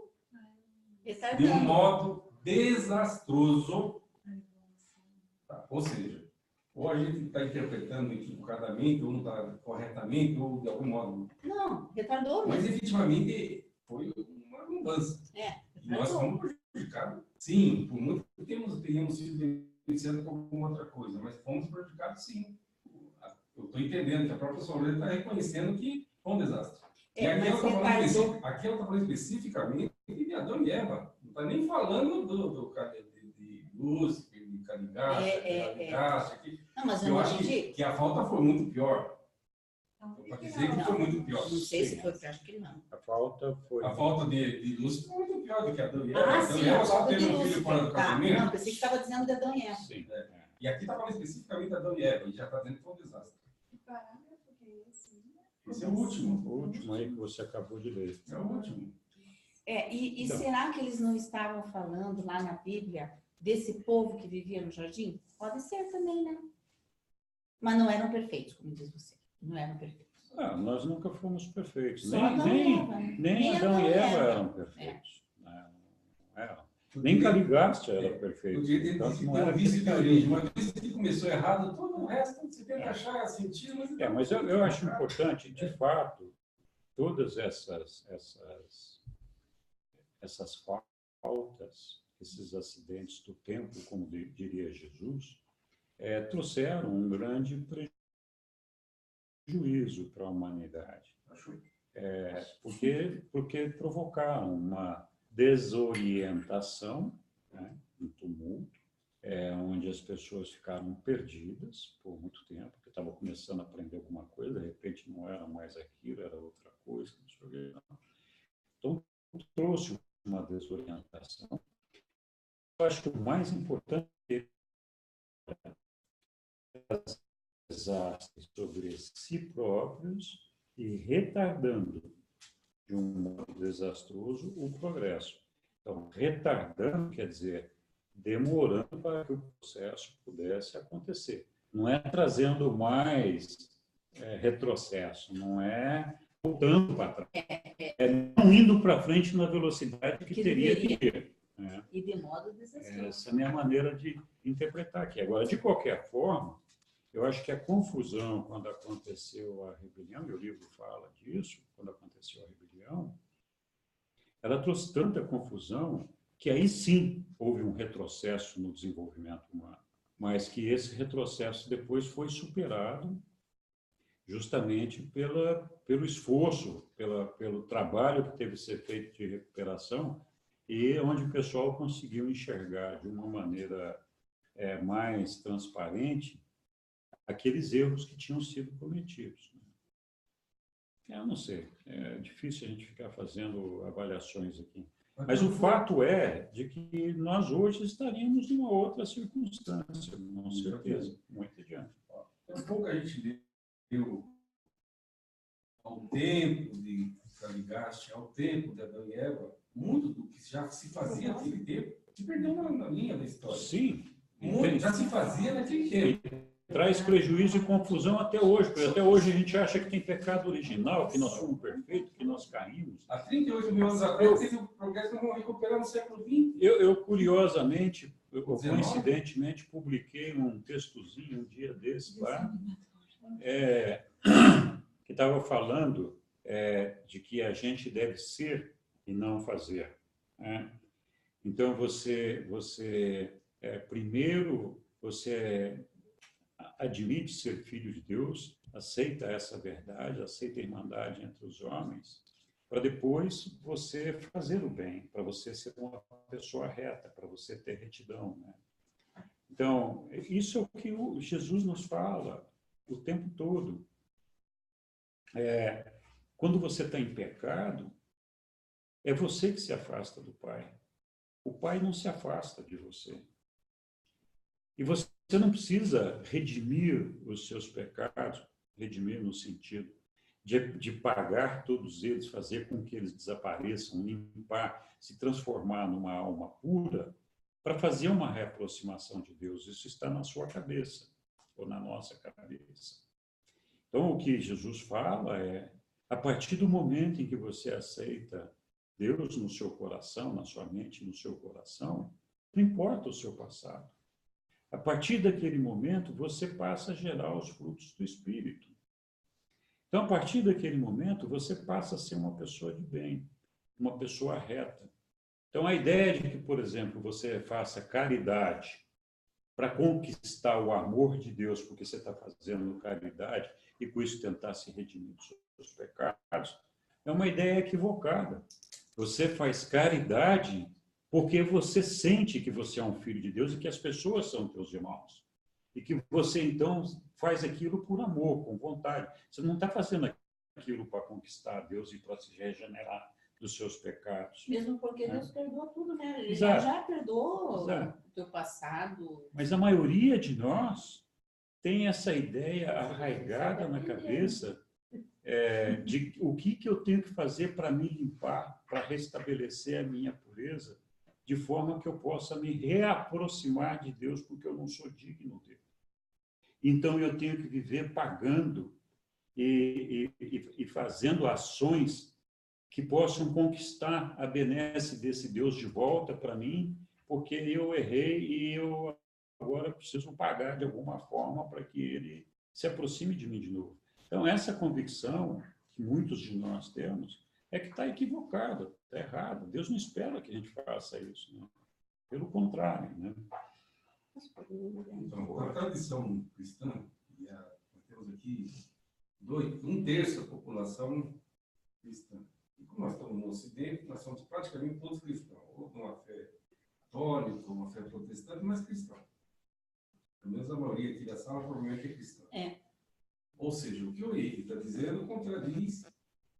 de um modo desastroso. Tá? Ou seja, ou a gente está interpretando equivocadamente, ou não está corretamente, ou de algum modo. Não, retardou Mas mesmo. efetivamente foi uma mudança. E nós retardou. fomos prejudicados, sim, por muito tempo teríamos sido beneficiados com alguma outra coisa, mas fomos prejudicados, sim. Eu estou entendendo que a própria Solônia está reconhecendo que foi um desastre. E aqui ela está falando especificamente de Adão e Eva. Não está nem falando de Lúcifer, de Caligastia. Não, mas Eu acho que a falta foi muito pior. Para dizer que foi muito pior. Não sei se foi, acho que não. A falta foi... A falta de Lúcifer foi muito pior do que Adão e Eva. Ah, Adão sim, e Eva a só falta de teve um filho fora do Lúcifer. Tá, casamento. não, pensei que estava dizendo de Adão e Eva. Sim. E aqui está falando especificamente de Adão e Eva. E já está dizendo que foi um desastre. Que parágrafo que é esse? Esse é o último. O último aí que você acabou de ler. É o último. E Então. será que eles não estavam falando lá na Bíblia desse povo que vivia no jardim? Pode ser também, né? Mas não eram perfeitos, como diz você. Não eram perfeitos. Nós nunca fomos perfeitos. Só Adão e Eva, né? Nem Adão e Eva eram perfeitos. Não eram. Nem Caligastia era perfeito. Podia Portanto, não ter era um vício de perfeito. origem. Uma vez que começou errado, todo o resto você tenta achar sentido. Mas eu acho importante, de fato, todas essas faltas, esses acidentes do tempo, como diria Jesus, trouxeram um grande prejuízo para a humanidade. Porque provocaram uma desorientação, né, um tumulto, onde as pessoas ficaram perdidas por muito tempo, porque estavam começando a aprender alguma coisa, de repente não era mais aquilo, era outra coisa. Não sei o que, não. Então, trouxe uma desorientação. Eu acho que o mais importante é desastres sobre si próprios e retardando de um modo desastroso o progresso. Então, retardando quer dizer demorando para que o processo pudesse acontecer. Não é trazendo mais retrocesso, não é voltando para trás. É não indo para frente na velocidade que teria que ir. Né? E de modo desastroso. Essa é a minha maneira de interpretar aqui. Agora, de qualquer forma, eu acho que a confusão quando aconteceu a rebelião, e o livro fala disso, quando aconteceu a rebelião, ela trouxe tanta confusão que aí sim houve um retrocesso no desenvolvimento humano, mas que esse retrocesso depois foi superado justamente pelo esforço, pelo trabalho que teve que ser feito de recuperação e onde o pessoal conseguiu enxergar de uma maneira mais transparente aqueles erros que tinham sido cometidos. Eu não sei. É difícil a gente ficar fazendo avaliações aqui. Mas o fato é de que nós hoje estaríamos numa outra circunstância, com certeza, muito adiante. Então, pouco a gente deu ao tempo de Caligaste, ao tempo de Adão e Eva, muito do que já se fazia naquele tempo, se perdeu na linha da história. Sim. Muito já se fazia naquele tempo. Traz prejuízo e confusão até hoje, porque até hoje a gente acha que tem pecado original, que nós somos perfeitos, que nós caímos. Há 38 mil anos atrás, teve o progresso que vamos recuperar no século XX. Eu curiosamente, coincidentemente, publiquei um textozinho um dia desse lá, que estava falando de que a gente deve ser e não fazer. Né? Então, primeiro, você admite ser filho de Deus, aceita essa verdade, aceita a irmandade entre os homens, para depois você fazer o bem, para você ser uma pessoa reta, para você ter retidão. Né? Então, isso é o que Jesus nos fala o tempo todo. Quando você está em pecado, é você que se afasta do Pai. O Pai não se afasta de você. E você não precisa redimir os seus pecados, redimir no sentido de pagar todos eles, fazer com que eles desapareçam, limpar, se transformar numa alma pura, para fazer uma reaproximação de Deus. Isso está na sua cabeça, ou na nossa cabeça. Então, o que Jesus fala é, a partir do momento em que você aceita Deus no seu coração, na sua mente, no seu coração, não importa o seu passado. A partir daquele momento, você passa a gerar os frutos do Espírito. Então, a partir daquele momento, você passa a ser uma pessoa de bem, uma pessoa reta. Então, a ideia de que, por exemplo, você faça caridade para conquistar o amor de Deus, porque você está fazendo caridade e com isso tentar se redimir dos seus pecados, é uma ideia equivocada. Você faz caridade porque você sente que você é um filho de Deus e que as pessoas são teus irmãos. E que você, então, faz aquilo por amor, com vontade. Você não está fazendo aquilo para conquistar Deus e para se regenerar dos seus pecados. Mesmo porque Deus perdoa tudo, né? Ele Exato. já perdoou Exato. o teu passado. Mas a maioria de nós tem essa ideia arraigada na cabeça de o que eu tenho que fazer para me limpar, para restabelecer a minha pureza, de forma que eu possa me reaproximar de Deus, porque eu não sou digno dele. Então, eu tenho que viver pagando e fazendo ações que possam conquistar a benesse desse Deus de volta para mim, porque eu errei e eu agora preciso pagar de alguma forma para que ele se aproxime de mim de novo. Então, essa convicção que muitos de nós temos é que está equivocada, está errada. Deus não espera que a gente faça isso. Né? Pelo contrário. Né? Então, a tradição cristã, nós temos aqui 1/3 da população cristã. E como nós estamos no Ocidente, nós somos praticamente todos cristãos, ou de uma fé católica, ou uma fé protestante, mas cristão. Pelo menos a maioria aqui da sala provavelmente é cristã. Ou seja, o que o Henrique está dizendo contradiz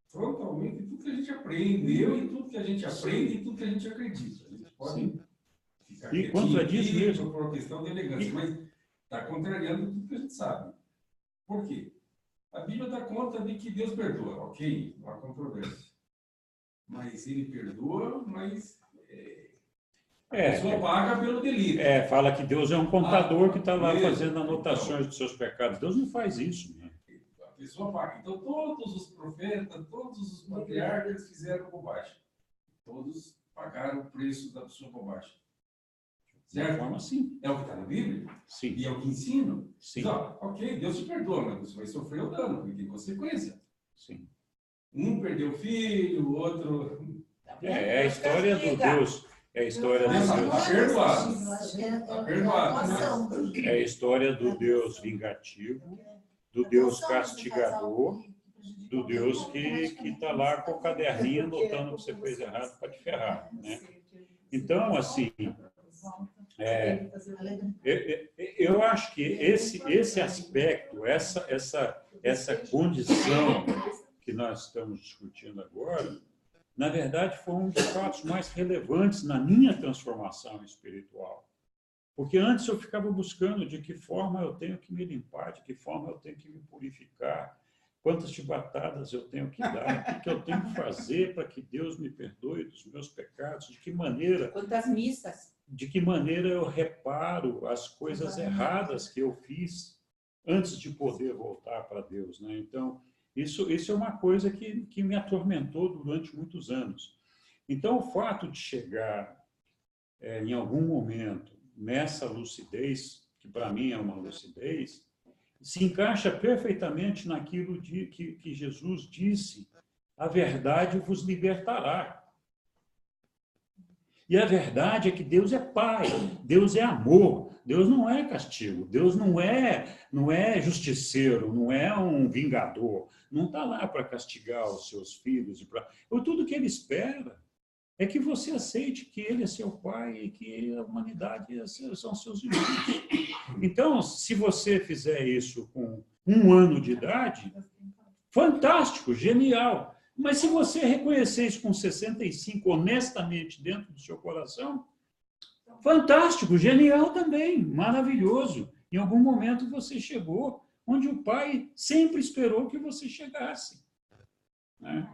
frontalmente tudo que a gente aprendeu e tudo que a gente aprende e tudo que a gente acredita. A gente pode ficar e contradiz mesmo por uma questão de elegância, mas está contrariando tudo que a gente sabe. Por quê? A Bíblia dá conta de que Deus perdoa, ok? Não há controvérsia. Mas ele perdoa, mas a pessoa paga pelo delito. Fala que Deus é um contador que está lá fazendo anotações dos seus pecados. Deus não faz isso. Né? A pessoa paga. Então, todos os profetas, todos os patriarcas fizeram bobagem. Todos pagaram o preço da sua bobagem. Certo? De forma assim. É o que está na Bíblia? Sim. E é o que ensina? Sim. Então, ok, Deus te perdoa, mas você vai sofrer o dano, porque tem consequência. Sim. Um perdeu o filho, o outro... É a história do Deus. É a história do Está Deus. perdoado. Está perdoado. É a história do Deus vingativo, do Deus castigador, do Deus que está lá com o caderninho anotando o que você fez errado para te ferrar. Né? Então, assim, eu acho que esse aspecto, essa condição que nós estamos discutindo agora, na verdade, foi um dos fatos mais relevantes na minha transformação espiritual. Porque antes eu ficava buscando de que forma eu tenho que me limpar, de que forma eu tenho que me purificar, quantas chibatadas eu tenho que dar, o que eu tenho que fazer para que Deus me perdoe dos meus pecados, de que maneira... Quantas missas? De que maneira eu reparo as coisas erradas que eu fiz antes de poder voltar para Deus, né? Então, isso é uma coisa que me atormentou durante muitos anos. Então, o fato de chegar em algum momento nessa lucidez, que para mim é uma lucidez, se encaixa perfeitamente naquilo que Jesus disse: a verdade vos libertará. E a verdade é que Deus é Pai, Deus é amor, Deus não é castigo, Deus não é justiceiro, não é um vingador, não está lá para castigar os seus filhos. Tudo que Ele espera é que você aceite que Ele é seu Pai e que a humanidade são seus irmãos. Então, se você fizer isso com 1 ano de idade, fantástico, genial. Mas se você reconhecer isso com 65, honestamente, dentro do seu coração, fantástico, genial também, maravilhoso. Em algum momento você chegou onde o Pai sempre esperou que você chegasse, né?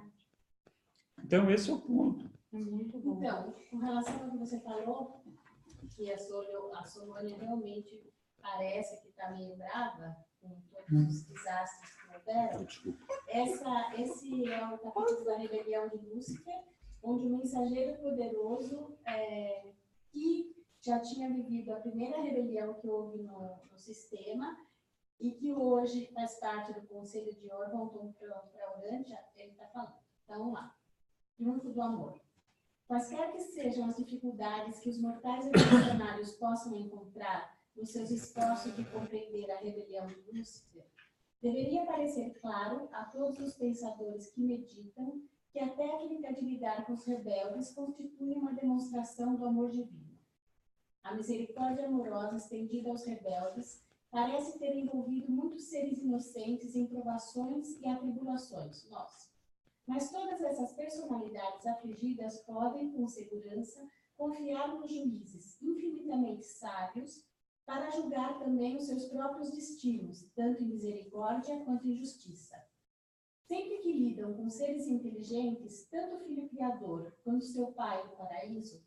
Então, esse é o ponto. Muito bom. Então, com relação ao que você falou, que a Solônia realmente parece que está meio brava com todos os desastres que houveram. Desculpa. Esse é o capítulo da rebelião de Lúcifer, onde o mensageiro poderoso, que já tinha vivido a primeira rebelião que houve no sistema e que hoje faz parte do Conselho de Orvonton para Urântia, ele está falando. Então, vamos lá. Triunfo do amor. Quaisquer que sejam as dificuldades que os mortais revolucionários possam encontrar nos seus esforços de compreender a rebelião de Lúcifer, deveria parecer claro a todos os pensadores que meditam que a técnica de lidar com os rebeldes constitui uma demonstração do amor divino. A misericórdia amorosa estendida aos rebeldes parece ter envolvido muitos seres inocentes em provações e atribulações, mas todas essas personalidades afligidas podem, com segurança, confiar nos juízes infinitamente sábios para julgar também os seus próprios destinos, tanto em misericórdia quanto em justiça. Sempre que lidam com seres inteligentes, tanto o Filho Criador quanto seu Pai do Paraíso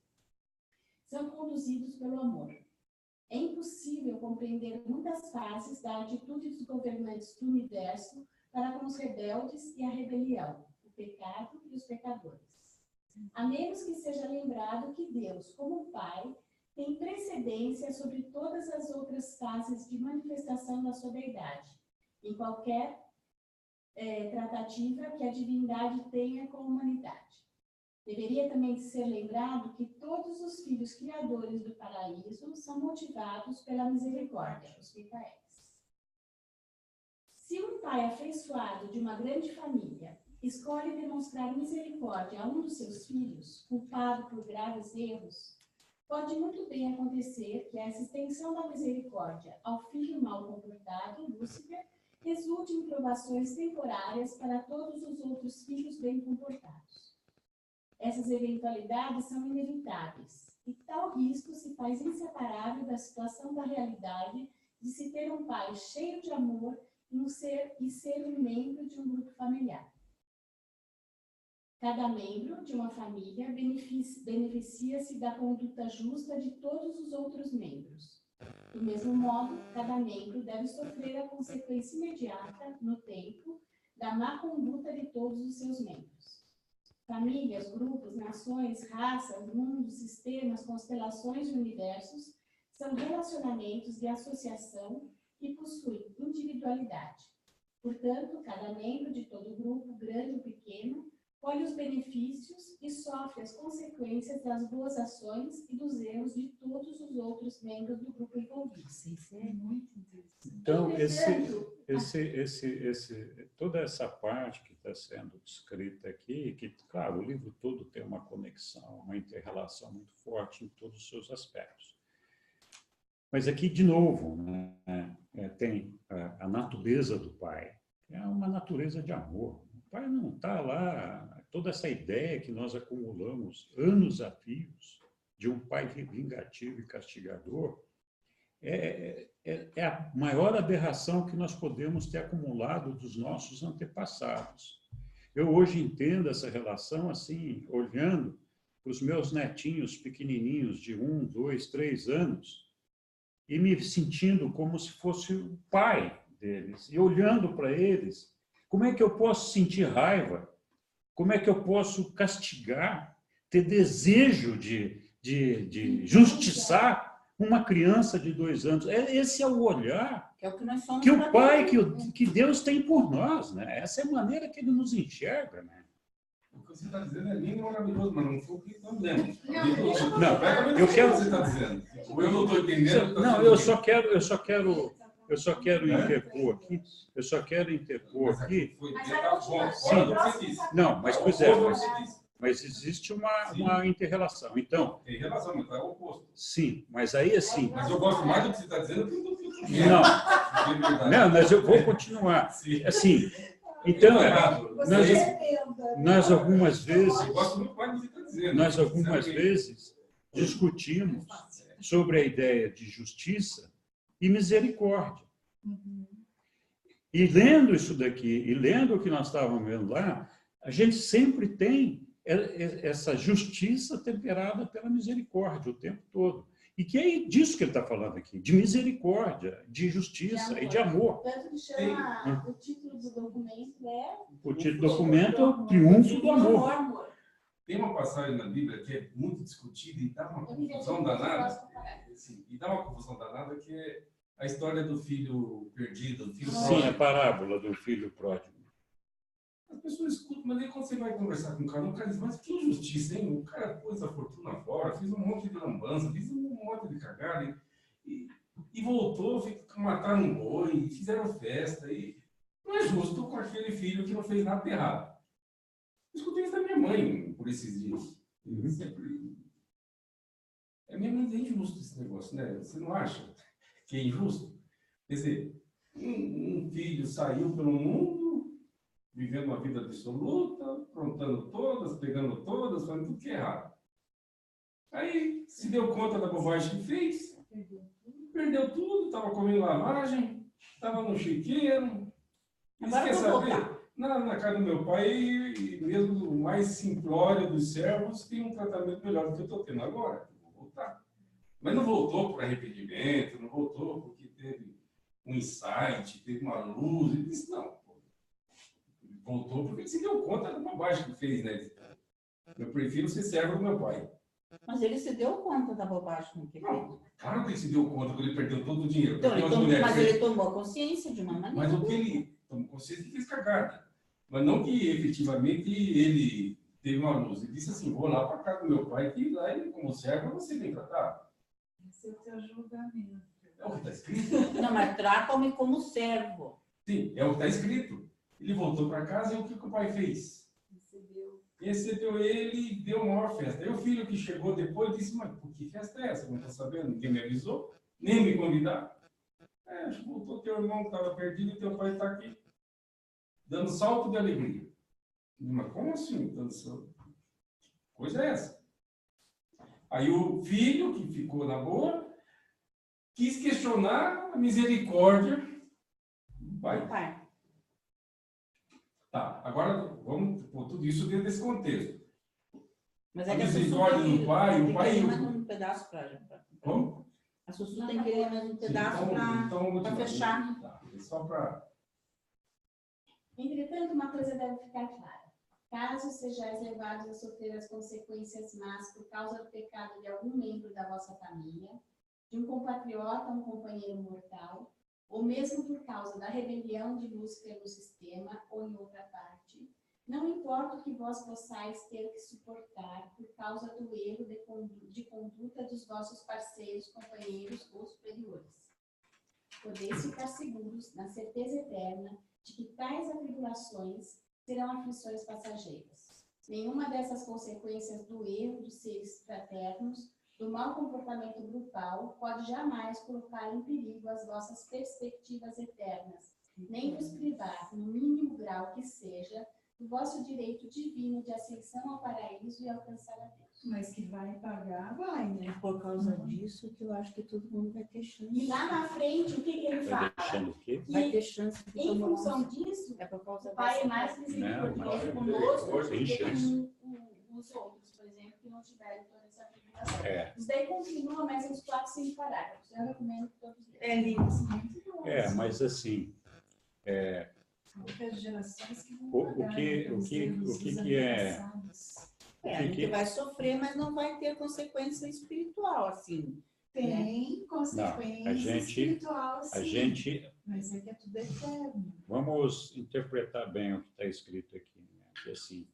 são conduzidos pelo amor. É impossível compreender muitas fases da atitude dos governantes do universo para com os rebeldes e a rebelião, o pecado e os pecadores. A menos que seja lembrado que Deus, como Pai, tem precedência sobre todas as outras fases de manifestação da sua deidade, em qualquer tratativa que a divindade tenha com a humanidade. Deveria também ser lembrado que todos os filhos criadores do paraíso são motivados pela misericórdia, os Mikaels. Se um pai afeiçoado de uma grande família escolhe demonstrar misericórdia a um dos seus filhos, culpado por graves erros, pode muito bem acontecer que essa extensão da misericórdia ao filho mal comportado, Lúcifer, resulte em provações temporárias para todos os outros filhos bem comportados. Essas eventualidades são inevitáveis, e tal risco se faz inseparável da situação da realidade de se ter um pai cheio de amor e ser um membro de um grupo familiar. Cada membro de uma família beneficia-se da conduta justa de todos os outros membros. Do mesmo modo, cada membro deve sofrer a consequência imediata, no tempo, da má conduta de todos os seus membros. Famílias, grupos, nações, raças, mundos, sistemas, constelações e universos são relacionamentos de associação que possuem individualidade. Portanto, cada membro de todo grupo, grande ou pequeno, colhe os benefícios e sofre as consequências das boas ações e dos erros de todos os outros membros do grupo envolvido. Isso é muito interessante. Então, toda essa parte que está sendo descrita aqui, que, claro, o livro todo tem uma conexão, uma inter-relação muito forte em todos os seus aspectos. Mas aqui, de novo, né, tem a natureza do Pai, que é uma natureza de amor, pai não está lá. Toda essa ideia que nós acumulamos anos a fios de um pai vingativo e castigador é a maior aberração que nós podemos ter acumulado dos nossos antepassados. Eu hoje entendo essa relação assim, olhando para os meus netinhos pequenininhos de 1, 2, 3 anos e me sentindo como se fosse o pai deles e olhando para eles. Como é que eu posso sentir raiva? Como é que eu posso castigar, ter desejo de justiçar uma criança de 2 anos? Esse é o olhar Que é o que nós somos que o para Pai, Deus. que Deus tem por nós, né? Essa é a maneira que Ele nos enxerga, né? O que você está dizendo é lindo e maravilhoso, mas não foi o que estamos dizendo. Não, eu quero. O que você está dizendo? Ou eu não estou entendendo? Não, eu só quero interpor aqui. Eu só quero interpor aqui. Não, mas pois é, mas existe uma inter-relação. Então. Tem relação, mas é o oposto. Sim, mas aí assim. Mas eu gosto mais do que você está dizendo do que eu estou dizendo. Não, mas eu vou continuar. Assim. Então, nós algumas vezes discutimos sobre a ideia de justiça e misericórdia. E lendo isso daqui, e lendo o que nós estávamos vendo lá, a gente sempre tem essa justiça temperada pela misericórdia o tempo todo. E que é disso que ele está falando aqui, de misericórdia, de justiça e de amor. Tanto que chama o título do documento O título do documento é o Triunfo do Amor. Tem uma passagem na Bíblia que é muito discutida e dá uma confusão danada. E dá uma confusão danada, que é a história do filho perdido, do filho pródigo. Sim, a parábola do filho pródigo. As pessoas escutam, mas aí quando você vai conversar com o cara diz, mas que injustiça, hein? O cara pôs a fortuna fora, fez um monte de lambança, fez um monte de cagada e voltou, mataram um boi, fizeram festa. E não é justo com aquele filho que não fez nada de errado. Eu escutei isso da minha mãe por esses dias. A minha mãe é injusto esse negócio, né? Você não acha que é injusto? Quer dizer, um filho saiu pelo mundo, vivendo uma vida dissoluta, aprontando todas, pegando todas, fazendo tudo que é errado. Aí se deu conta da bobagem que fez, perdeu tudo, estava comendo lavagem, estava no chiqueiro. E quer saber? Na casa do meu pai, mesmo o mais simplório dos servos, tem um tratamento melhor do que eu estou tendo agora. Vou voltar. Mas não voltou por arrependimento, não voltou porque teve um insight, teve uma luz, e disse, não. Voltou porque ele se deu conta da bobagem que fez, né? Eu prefiro ser servo do meu pai. Mas ele se deu conta da bobagem que fez. Claro que ele se deu conta quando ele perdeu todo o dinheiro. Então, ele tomou consciência de uma maneira. Mas o que ele tomou consciência, ele fez cagada. Mas não que efetivamente ele teve uma luz. Ele disse assim, vou lá para casa do meu pai, que lá ele, como servo, você vem tratar. Esse é o teu julgamento. É o que está escrito. Não, mas trata-me como servo. Sim, é o que está escrito. Ele voltou para casa e o que o pai fez? Recebeu ele e deu uma maior festa. Aí o filho que chegou depois disse, mas por que festa é essa? Não estou sabendo, ninguém me avisou, nem me convidaram. Acho que voltou teu irmão que estava perdido e teu pai está aqui, dando salto de alegria. Mas como assim? Dando salto? Que coisa é essa? Aí o filho, que ficou na boa, quis questionar a misericórdia do pai. Tá, agora vamos pôr tudo isso dentro desse contexto. Mas é a que misericórdia do pai, o pai... Tem mais um pedaço para... Como? A Sussu tem que ler mais um pedaço para fechar. Tá, só para... Entretanto, uma coisa deve ficar clara. Caso sejais levados a sofrer as consequências más por causa do pecado de algum membro da vossa família, de um compatriota, um companheiro mortal, ou mesmo por causa da rebelião de Lúcifer no sistema ou em outra parte, não importa o que vós possais ter que suportar por causa do erro de conduta dos vossos parceiros, companheiros ou superiores. Podeis ficar seguros na certeza eterna de que tais atribulações serão aflições passageiras. Nenhuma dessas consequências do erro dos seres fraternos, do mau comportamento grupal, pode jamais colocar em perigo as vossas perspectivas eternas, nem vos privar, no mínimo grau que seja, do vosso direito divino de ascensão ao paraíso e alcançar a Deus. Mas que vai pagar, vai, né? Por causa disso que eu acho que todo mundo vai ter chance. E lá na frente, o que ele Vai fala? deixando o quê? Vai ter chance de Em tomar função disso, É por causa o Pai é dessa mais misericordioso mas- conosco do Tem que chance. com os outros, por exemplo, que não tiveram toda essa tribulação. É, Isso daí continua mais uns 4, 5 parágrafos. Eu recomendo que todos leiam. É lindo. mas assim, Outras gerações que vão O pagar, que- né, o os que- erros o que dos que é- antepassados. A gente vai sofrer, mas não vai ter consequência espiritual, assim. Tem consequência a gente- espiritual, a sim. gente, Mas é que é tudo eterno. vamos interpretar bem o que está escrito aqui, né? Que assim,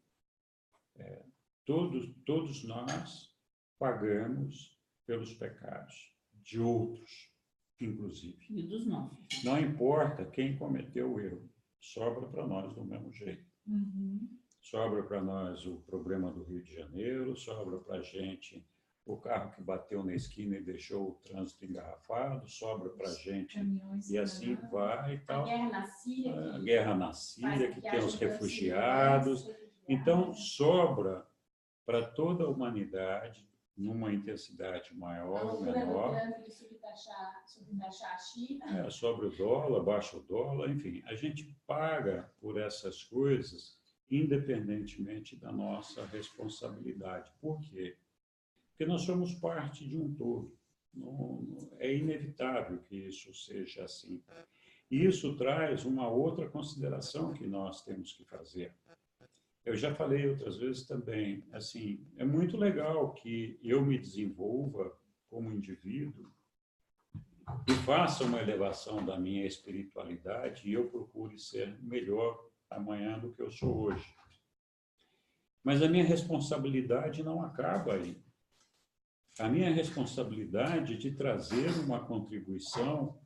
todos nós pagamos pelos pecados de outros, inclusive. E dos nossos. Não importa quem cometeu o erro, sobra para nós do mesmo jeito. Sobra para nós o problema do Rio de Janeiro, sobra para a gente o carro que bateu na esquina e deixou o trânsito engarrafado, sobra para a gente, Caminhões e assim parados. vai e A tal. guerra na Síria, A que guerra na faz Síria, com que que tem haja os mudança de refugiados. refugiados. Então, sobra para toda a humanidade, numa intensidade A maior ou loucura do menor. Trump de subtaxar a China. Sobre o dólar, baixa o dólar, enfim, a gente paga por essas coisas independentemente da nossa responsabilidade. Por quê? Porque nós somos parte de um todo. É inevitável que isso seja assim. E isso traz uma outra consideração que nós temos que fazer. Eu já falei outras vezes também, assim, é muito legal que eu me desenvolva como indivíduo e faça uma elevação da minha espiritualidade e eu procure ser melhor amanhã do que eu sou hoje. Mas a minha responsabilidade não acaba aí. A minha responsabilidade é de trazer uma contribuição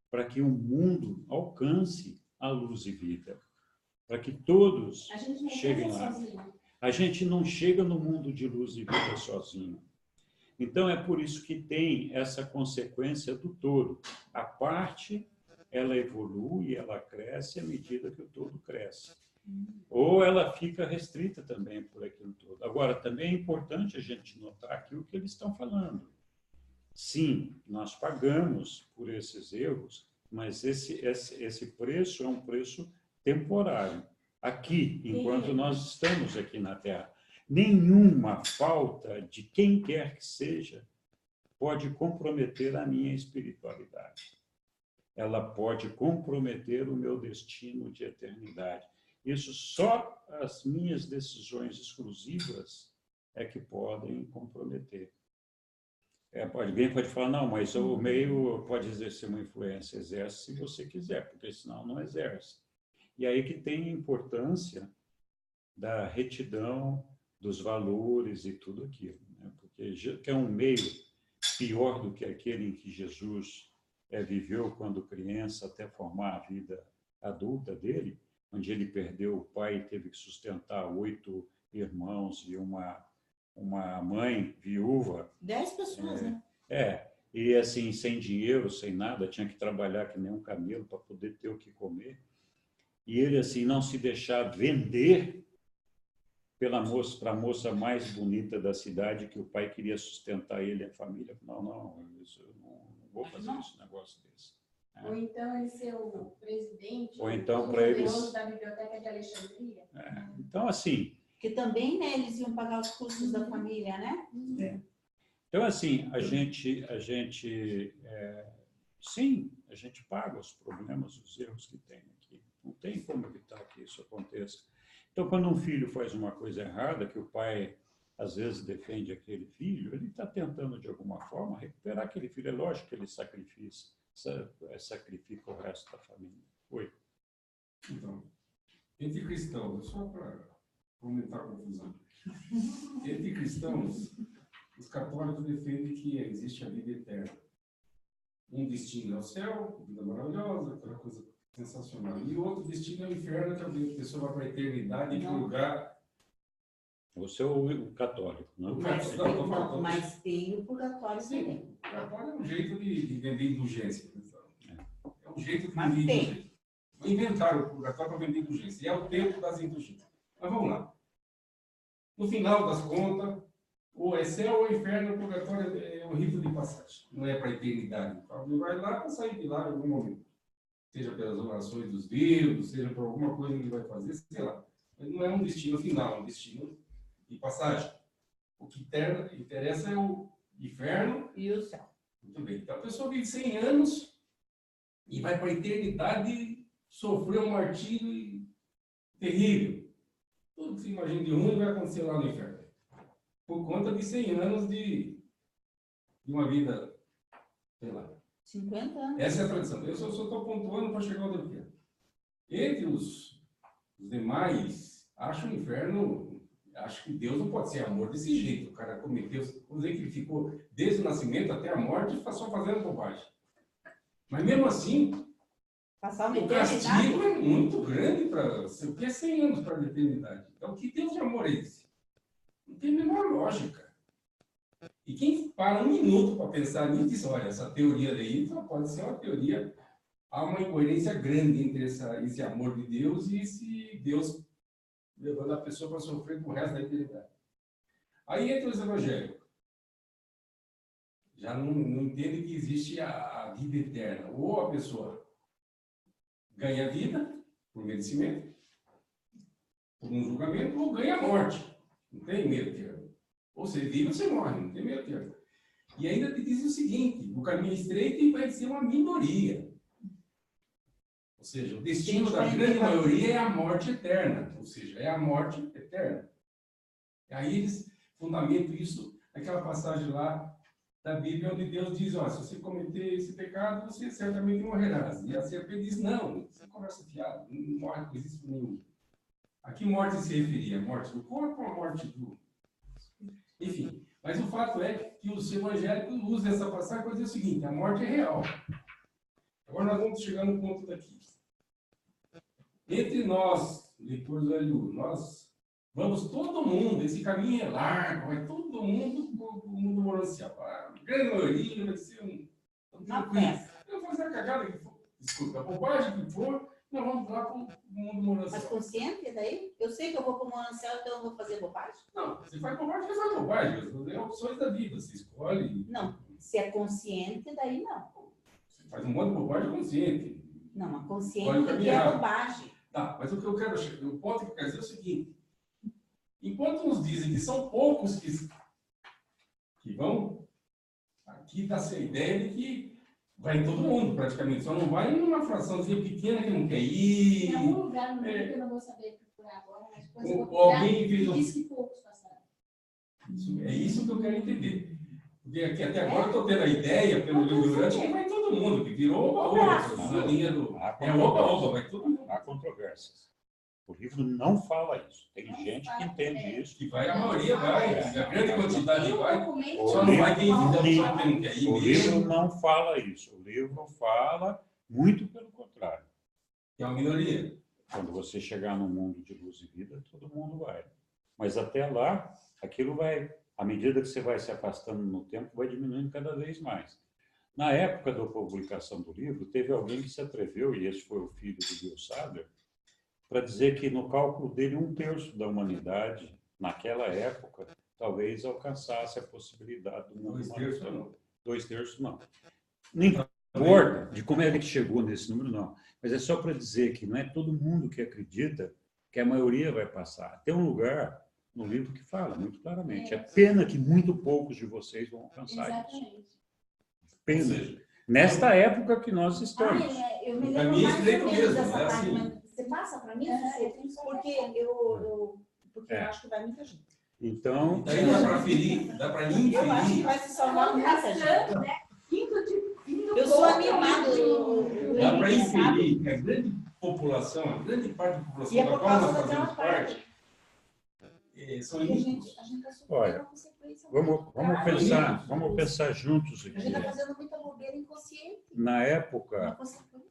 para que o mundo alcance a luz e vida, para que todos A gente não cheguem pensa lá. sozinho. A gente não chega no mundo de luz e vida sozinho. Então, é por isso que tem essa consequência do todo. A parte, ela evolui, ela cresce à medida que o todo cresce. Ou ela fica restrita também por aquilo todo. Agora, também é importante a gente notar aqui o que eles estão falando. Sim, nós pagamos por esses erros, mas esse preço é um preço temporário. Aqui, enquanto nós estamos aqui na Terra. Nenhuma falta de quem quer que seja pode comprometer a minha espiritualidade. Ela pode comprometer o meu destino de eternidade. Isso só as minhas decisões exclusivas é que podem comprometer. Alguém pode falar, não, mas o meio pode exercer uma influência. Exerce se você quiser, porque senão não exerce. E aí que tem a importância da retidão, dos valores e tudo aquilo. Né? Porque que é um meio pior do que aquele em que Jesus viveu quando criança até formar a vida adulta dele, onde ele perdeu o pai e teve que sustentar 8 irmãos e uma mãe viúva. 10 pessoas, né? E assim, sem dinheiro, sem nada, tinha que trabalhar que nem um camelo para poder ter o que comer. E ele, assim, não se deixar vender para a moça mais bonita da cidade, que o pai queria sustentar ele e a família. Não, eu não vou fazer esse negócio desse. Ou então ele ser o presidente, ou então o para eles poderoso da Biblioteca de Alexandria. Então, assim... Porque também, né, eles iam pagar os custos da família, né? Então, assim, a gente sim, a gente paga os problemas, os erros que tem aqui. Não tem como evitar que isso aconteça. Então, quando um filho faz uma coisa errada, que o pai, às vezes, defende aquele filho, ele está tentando, de alguma forma, recuperar aquele filho. É lógico que ele sacrifica o resto da família. Oi? Então, entre cristãos, só para aumentar a confusão, entre cristãos, os católicos defendem que existe a vida eterna. Um destino é o céu, vida maravilhosa, aquela coisa sensacional. E o outro destino é o inferno, que a pessoa vai para a eternidade em que lugar. Você é o católico, não? Mas tem o purgatório também. O purgatório é um jeito de vender indulgência. É um jeito de Mas vender tem. indulgência. Inventaram o purgatório para vender indulgência. E é o tempo das indulgências. Mas vamos lá. No final das contas, ou é céu ou inferno, o purgatório é um rito de passagem. Não é para a eternidade. Alguém vai lá para sair de lá em algum momento. Seja pelas orações dos vivos, seja por alguma coisa que ele vai fazer, sei lá. Mas não é um destino final, é um destino de passagem. O que interessa é o inferno E o céu. Muito bem. Então a pessoa vive 100 anos e vai para a eternidade sofrer um martírio terrível. Tudo que se imagina de ruim vai acontecer lá no inferno. Por conta de 100 anos de uma vida, sei lá. 50 anos. Essa é a tradição. Eu só estou pontuando para chegar onde eu quero. Entre os demais, acho o inferno, acho que Deus não pode ser amor desse jeito. O cara cometeu, vamos dizer que ele ficou desde o nascimento até a morte só fazendo bobagem. Mas mesmo assim, Passar uma o eternidade. castigo é muito grande para o que é 100 anos para a eternidade. Então, que Deus de amor é esse? Não tem a menor lógica. E quem para um minuto para pensar nisso, diz, olha, essa teoria daí só pode ser uma teoria, há uma incoerência grande entre esse amor de Deus e esse Deus levando a pessoa para sofrer pro resto da eternidade. Aí entra os evangélicos. Já não entende que existe a vida eterna. Ou a pessoa ganha vida por merecimento, por um julgamento, ou ganha a morte. Não tem medo termo. Ou você vive ou você morre, não tem medo termo. E ainda te diz o seguinte, o caminho estreito vai ser uma minoria. Ou seja, o destino da grande maioria é a morte eterna. Ou seja, é a morte eterna. E aí eles fundamentam isso naquela passagem lá da Bíblia, onde Deus diz, ó, se você cometer esse pecado, você certamente morrerás. E a serpente diz, não, você conversa fiada, não morre com isso nenhum. A que morte se referia? A morte do corpo ou a morte do... Enfim, mas o fato é que os evangélicos usam essa passagem para dizer o seguinte, a morte é real. Agora nós vamos chegar no ponto daqui. Entre nós, leitores do LU, nós vamos todo mundo, esse caminho é largo, vai todo mundo para o mundo morancial. A grande maioria vai ser Uma peça. Eu vou fazer a cagada que for, desculpa, a bobagem que for, nós vamos lá para o mundo morancial. Mas consciente daí? Eu sei que eu vou para o morancial, então eu vou fazer bobagem? Não, você faz bobagem, você faz bobagem. É opções da vida, você escolhe. Não. Se é consciente, daí não. Você faz um monte de bobagem consciente. Não, mas Olha o consciente caminho que é errado. bobagem. Tá, mas o que eu quero, o ponto que eu quero dizer é o seguinte. Enquanto nos dizem que são poucos que vão, aqui dá-se a ideia de que vai todo mundo, praticamente. Só não vai numa fraçãozinha pequena que não quer ir. Tem algum lugar no livro que eu não vou saber procurar agora, mas depois eu vou Alguém procurar fez e diz que poucos passaram. É isso que eu quero entender. Porque aqui, até agora eu estou tendo a ideia, pelo livro durante, que vai todo mundo, que virou oba-oba. Na linha do... É oba-oba, vai todo mundo. Há controvérsias. O livro não fala isso. Tem gente que entende isso. Que vai, a maioria vai, a grande quantidade vai. Documento Só não vai quem não quer ir O livro mesmo. não fala isso. O livro fala muito pelo contrário. Que é uma minoria. Quando você chegar no mundo de luz e vida, todo mundo vai. Mas até lá, aquilo vai, à medida que você vai se afastando no tempo, vai diminuindo cada vez mais. Na época da publicação do livro, teve alguém que se atreveu, e esse foi o filho do Bill Sadler, para dizer que no cálculo dele, 1/3 da humanidade, naquela época, talvez alcançasse a possibilidade do mundo 2/3 não. 2/3 não. Não importa de como é que ele chegou nesse número, não. Mas é só para dizer que não é todo mundo que acredita que a maioria vai passar. Tem um lugar no livro que fala muito claramente. É pena que muito poucos de vocês vão alcançar isso. Exatamente. Pena. Nesta época que nós estamos. Eu me Pra lembro mim, mais ou estreito menos mesmo, dessa é parte, assim. mas você passa para mim? Porque eu acho que vai muita gente. Então, Daí dá para ferir, dá para Eu acho que inferir. vai se salvar muita gente. Eu Eu sou animado. Dá para inferir que a grande população, a grande parte da população E é da por qual causa nós daquela fazemos parte. parte, são A iníquos. gente está sofrendo Olha, a consequência. vamos pensar juntos A gente aqui. está fazendo muita bobeira inconsciente. Na Uma época consequência.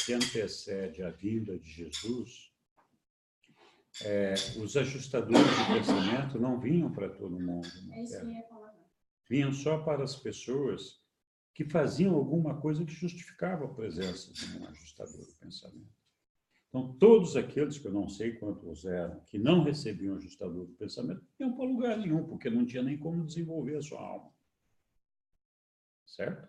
que antecede a vinda de Jesus, os ajustadores de pensamento não vinham para todo mundo. É isso que eu ia falar. Vinham só para as pessoas que faziam alguma coisa que justificava a presença de um ajustador do pensamento. Então, todos aqueles, que eu não sei quantos eram, que não recebiam o ajustador do pensamento, não iam para lugar nenhum, porque não tinha nem como desenvolver a sua alma. Certo?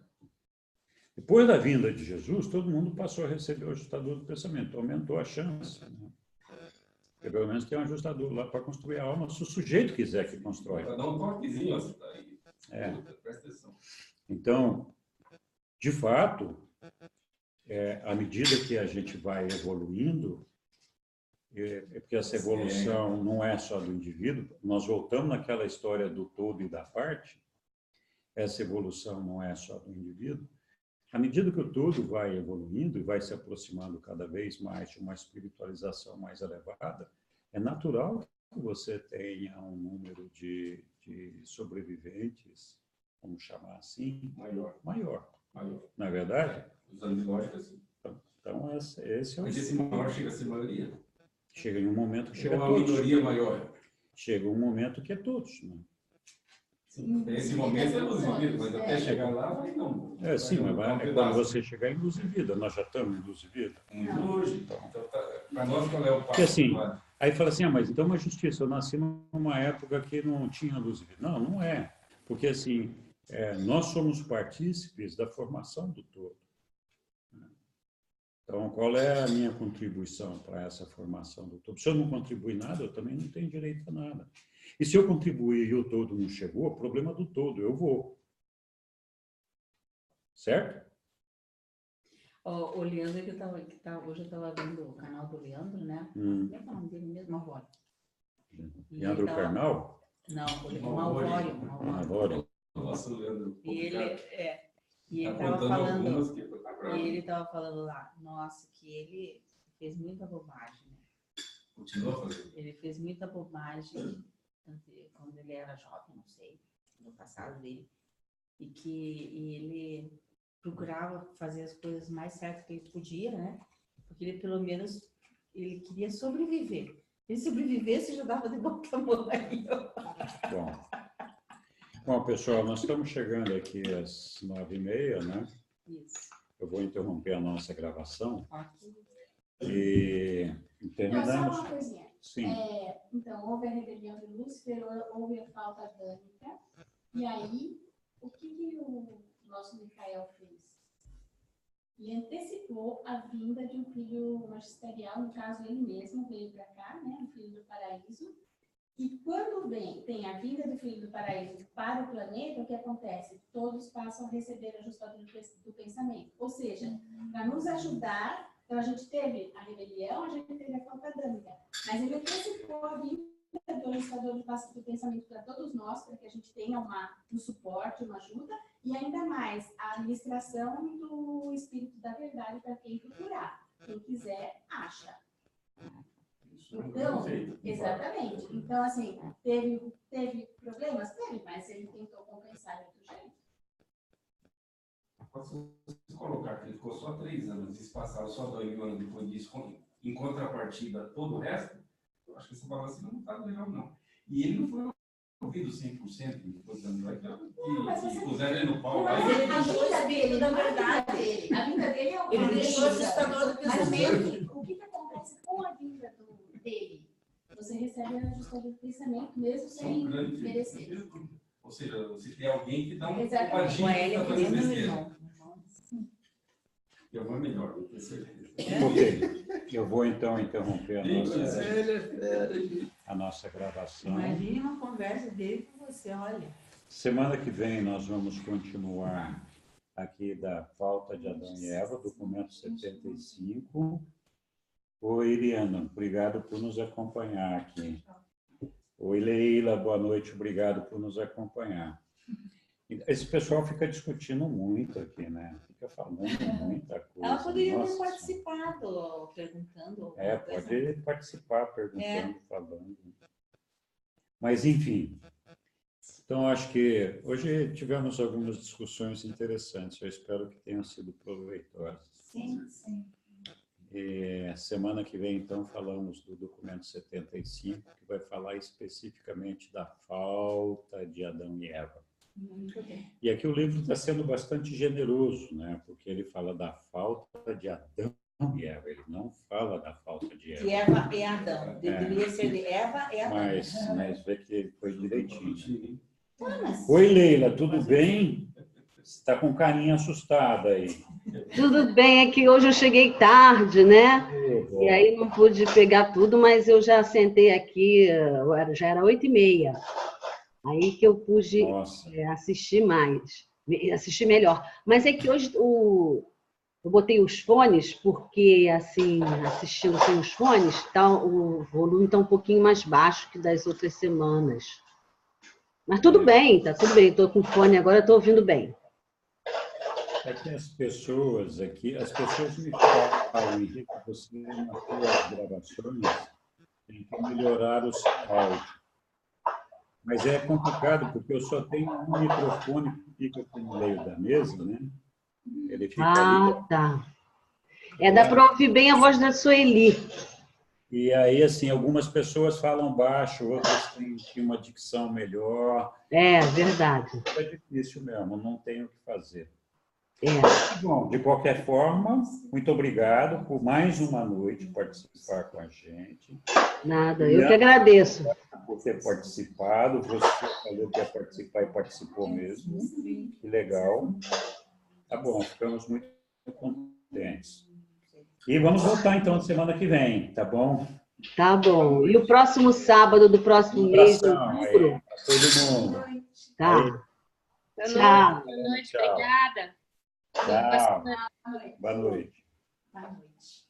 Depois da vinda de Jesus, todo mundo passou a receber o ajustador do pensamento, aumentou a chance. Né? Porque pelo menos tem um ajustador lá para construir a alma, se o sujeito quiser que constrói. Para dar um toquezinho, ó, aí. Presta atenção. Então, de fato, à medida que a gente vai evoluindo, porque essa evolução não é só do indivíduo, nós voltamos naquela história do todo e da parte, essa evolução não é só do indivíduo. À medida que o todo vai evoluindo e vai se aproximando cada vez mais de uma espiritualização mais elevada, é natural que você tenha um número de sobreviventes, vamos chamar assim, maior. Não é verdade? Usando lógica, sim. Então, esse é o... Mas esse maior chega a ser maioria? Chega em um momento que chega a uma todos. minoria maior? Chega um momento que é todos, né? Esse momento é luz e vida, mas até chegar lá, vai não. Sim, mas é quando você chegar em luz e vida. Nós já estamos em luz e vida. Muito longe. Então, para nós, qual é o passo? Porque assim, aí fala assim, mas então uma justiça, eu nasci numa época que não tinha luz e vida. Não, não é. Porque assim, nós somos partícipes da formação do todo. Então, qual é a minha contribuição para essa formação do todo? Se eu não contribuir nada, eu também não tenho direito a nada. E se eu contribuir e o todo não chegou, problema do todo, eu vou. Certo? O Leandro, hoje eu estava vendo o canal do Leandro, né? Como é que é o nome dele mesmo? Malvório. Leandro Carnal? Não, o Malvório. Malvório. Nossa, Leandro. E ele estava falando lá, nossa, que ele fez muita bobagem, né? Continua fazendo. Ele fez muita bobagem quando ele era jovem, não sei, no passado dele, e que ele procurava fazer as coisas mais certas que ele podia, né? Porque ele, pelo menos, ele queria sobreviver. Se ele sobrevivesse, já dava de bom tamanho. Bom, pessoal, nós estamos chegando aqui às 9h30, né? Isso. Eu vou interromper a nossa gravação. Aqui. E terminamos. Só uma coisinha. Sim. Então, houve a rebelião de Lúcifer, houve a falta adâmica. E aí, o que o nosso Micael fez? Ele antecipou a vinda de um filho magisterial, no caso ele mesmo veio para cá, né, um filho do paraíso. E quando tem a vinda do filho do paraíso para o planeta, o que acontece? Todos passam a receber a ajustador do pensamento. Ou seja, para nos ajudar, então a gente teve a rebelião, a gente teve a falta adâmica. Mas ele antecipou a vinda do ajustador do pensamento para todos nós, para que a gente tenha um suporte, uma ajuda, e ainda mais a administração do Espírito da Verdade para quem procurar. Quem quiser, acha. Então, exatamente. Então, assim, teve problemas? Teve, mas ele tentou compensar de outro jeito. Posso colocar que ele ficou só 3 anos, eles passaram só 2 anos depois disso, em contrapartida todo o resto, eu acho que essa balança não está legal, não. E ele não foi ouvido 100% depois da noite, e puseram ele no pau. Mas ele deixou o espírito da verdade. A vinda dele é o Ele deixou o ajustador do pensamento. O que acontece com a vinda dele? Você recebe a ajustador do pensamento, mesmo sem merecer. Ou seja, você tem alguém que dá uma dica para fazer besteira. Eu vou melhor, eu tenho certeza. Ok. Eu vou então interromper a nossa gravação. Imagine uma conversa dele com você, olha. Semana que vem nós vamos continuar aqui da falta de Adão e Eva, documento 75. Oi, Iriana, obrigado por nos acompanhar aqui. Oi, Leila, boa noite, obrigado por nos acompanhar. Esse pessoal fica discutindo muito aqui, né? Fica falando muita coisa. Ela poderia Nossa, ter participado, perguntando. Pode participar, perguntando, falando. Mas, enfim. Então, acho que hoje tivemos algumas discussões interessantes. Eu espero que tenham sido proveitosas. Sim, sim. E semana que vem, então, falamos do documento 75, que vai falar especificamente da falta de Adão e Eva. Muito bem. E aqui o livro está sendo bastante generoso, né? Porque ele fala da falta de Adão Eva, ele não fala da falta de Que Eva. Eva é Adão. Deveria ser de Eva é Adão. Mas vê que ele foi direitinho. Mas- Oi, Leila, tudo bem? Você está com carinha assustada aí. Tudo bem, é que hoje eu cheguei tarde, né? E aí não pude pegar tudo, mas eu já sentei aqui, já era 8h30. Aí que eu pude Nossa, assistir mais, assistir melhor. Mas é que hoje eu botei os fones, porque assim, assistindo sem os fones, tá, o volume está um pouquinho mais baixo que das outras semanas. Mas tudo bem, tá tudo bem. Estou com fone agora, estou ouvindo bem. é que as pessoas aqui, as pessoas me falam, Henrique, você nas suas gravações tem que melhorar o seu áudio. Mas é complicado, porque eu só tenho um microfone que fica aqui no meio da mesa, né? Ele fica ali, ó. Tá. Dá para ouvir bem a voz da Sueli. E aí, assim, algumas pessoas falam baixo, outras têm uma dicção melhor. É, verdade. É difícil mesmo, não tenho o que fazer. É. Bom, de qualquer forma, muito obrigado por mais uma noite participar com a gente. Nada, eu que agradeço. Por ter participado, você falou que ia participar e participou mesmo. Que legal. Tá bom, ficamos muito contentes. E vamos voltar, então, semana que vem, tá bom? Tá bom. E o próximo sábado do próximo mês de Abração aí outubro? pra todo mundo. Tá. Tchau. Boa noite, Tchau. obrigada. Tchau. Boa noite. Boa noite.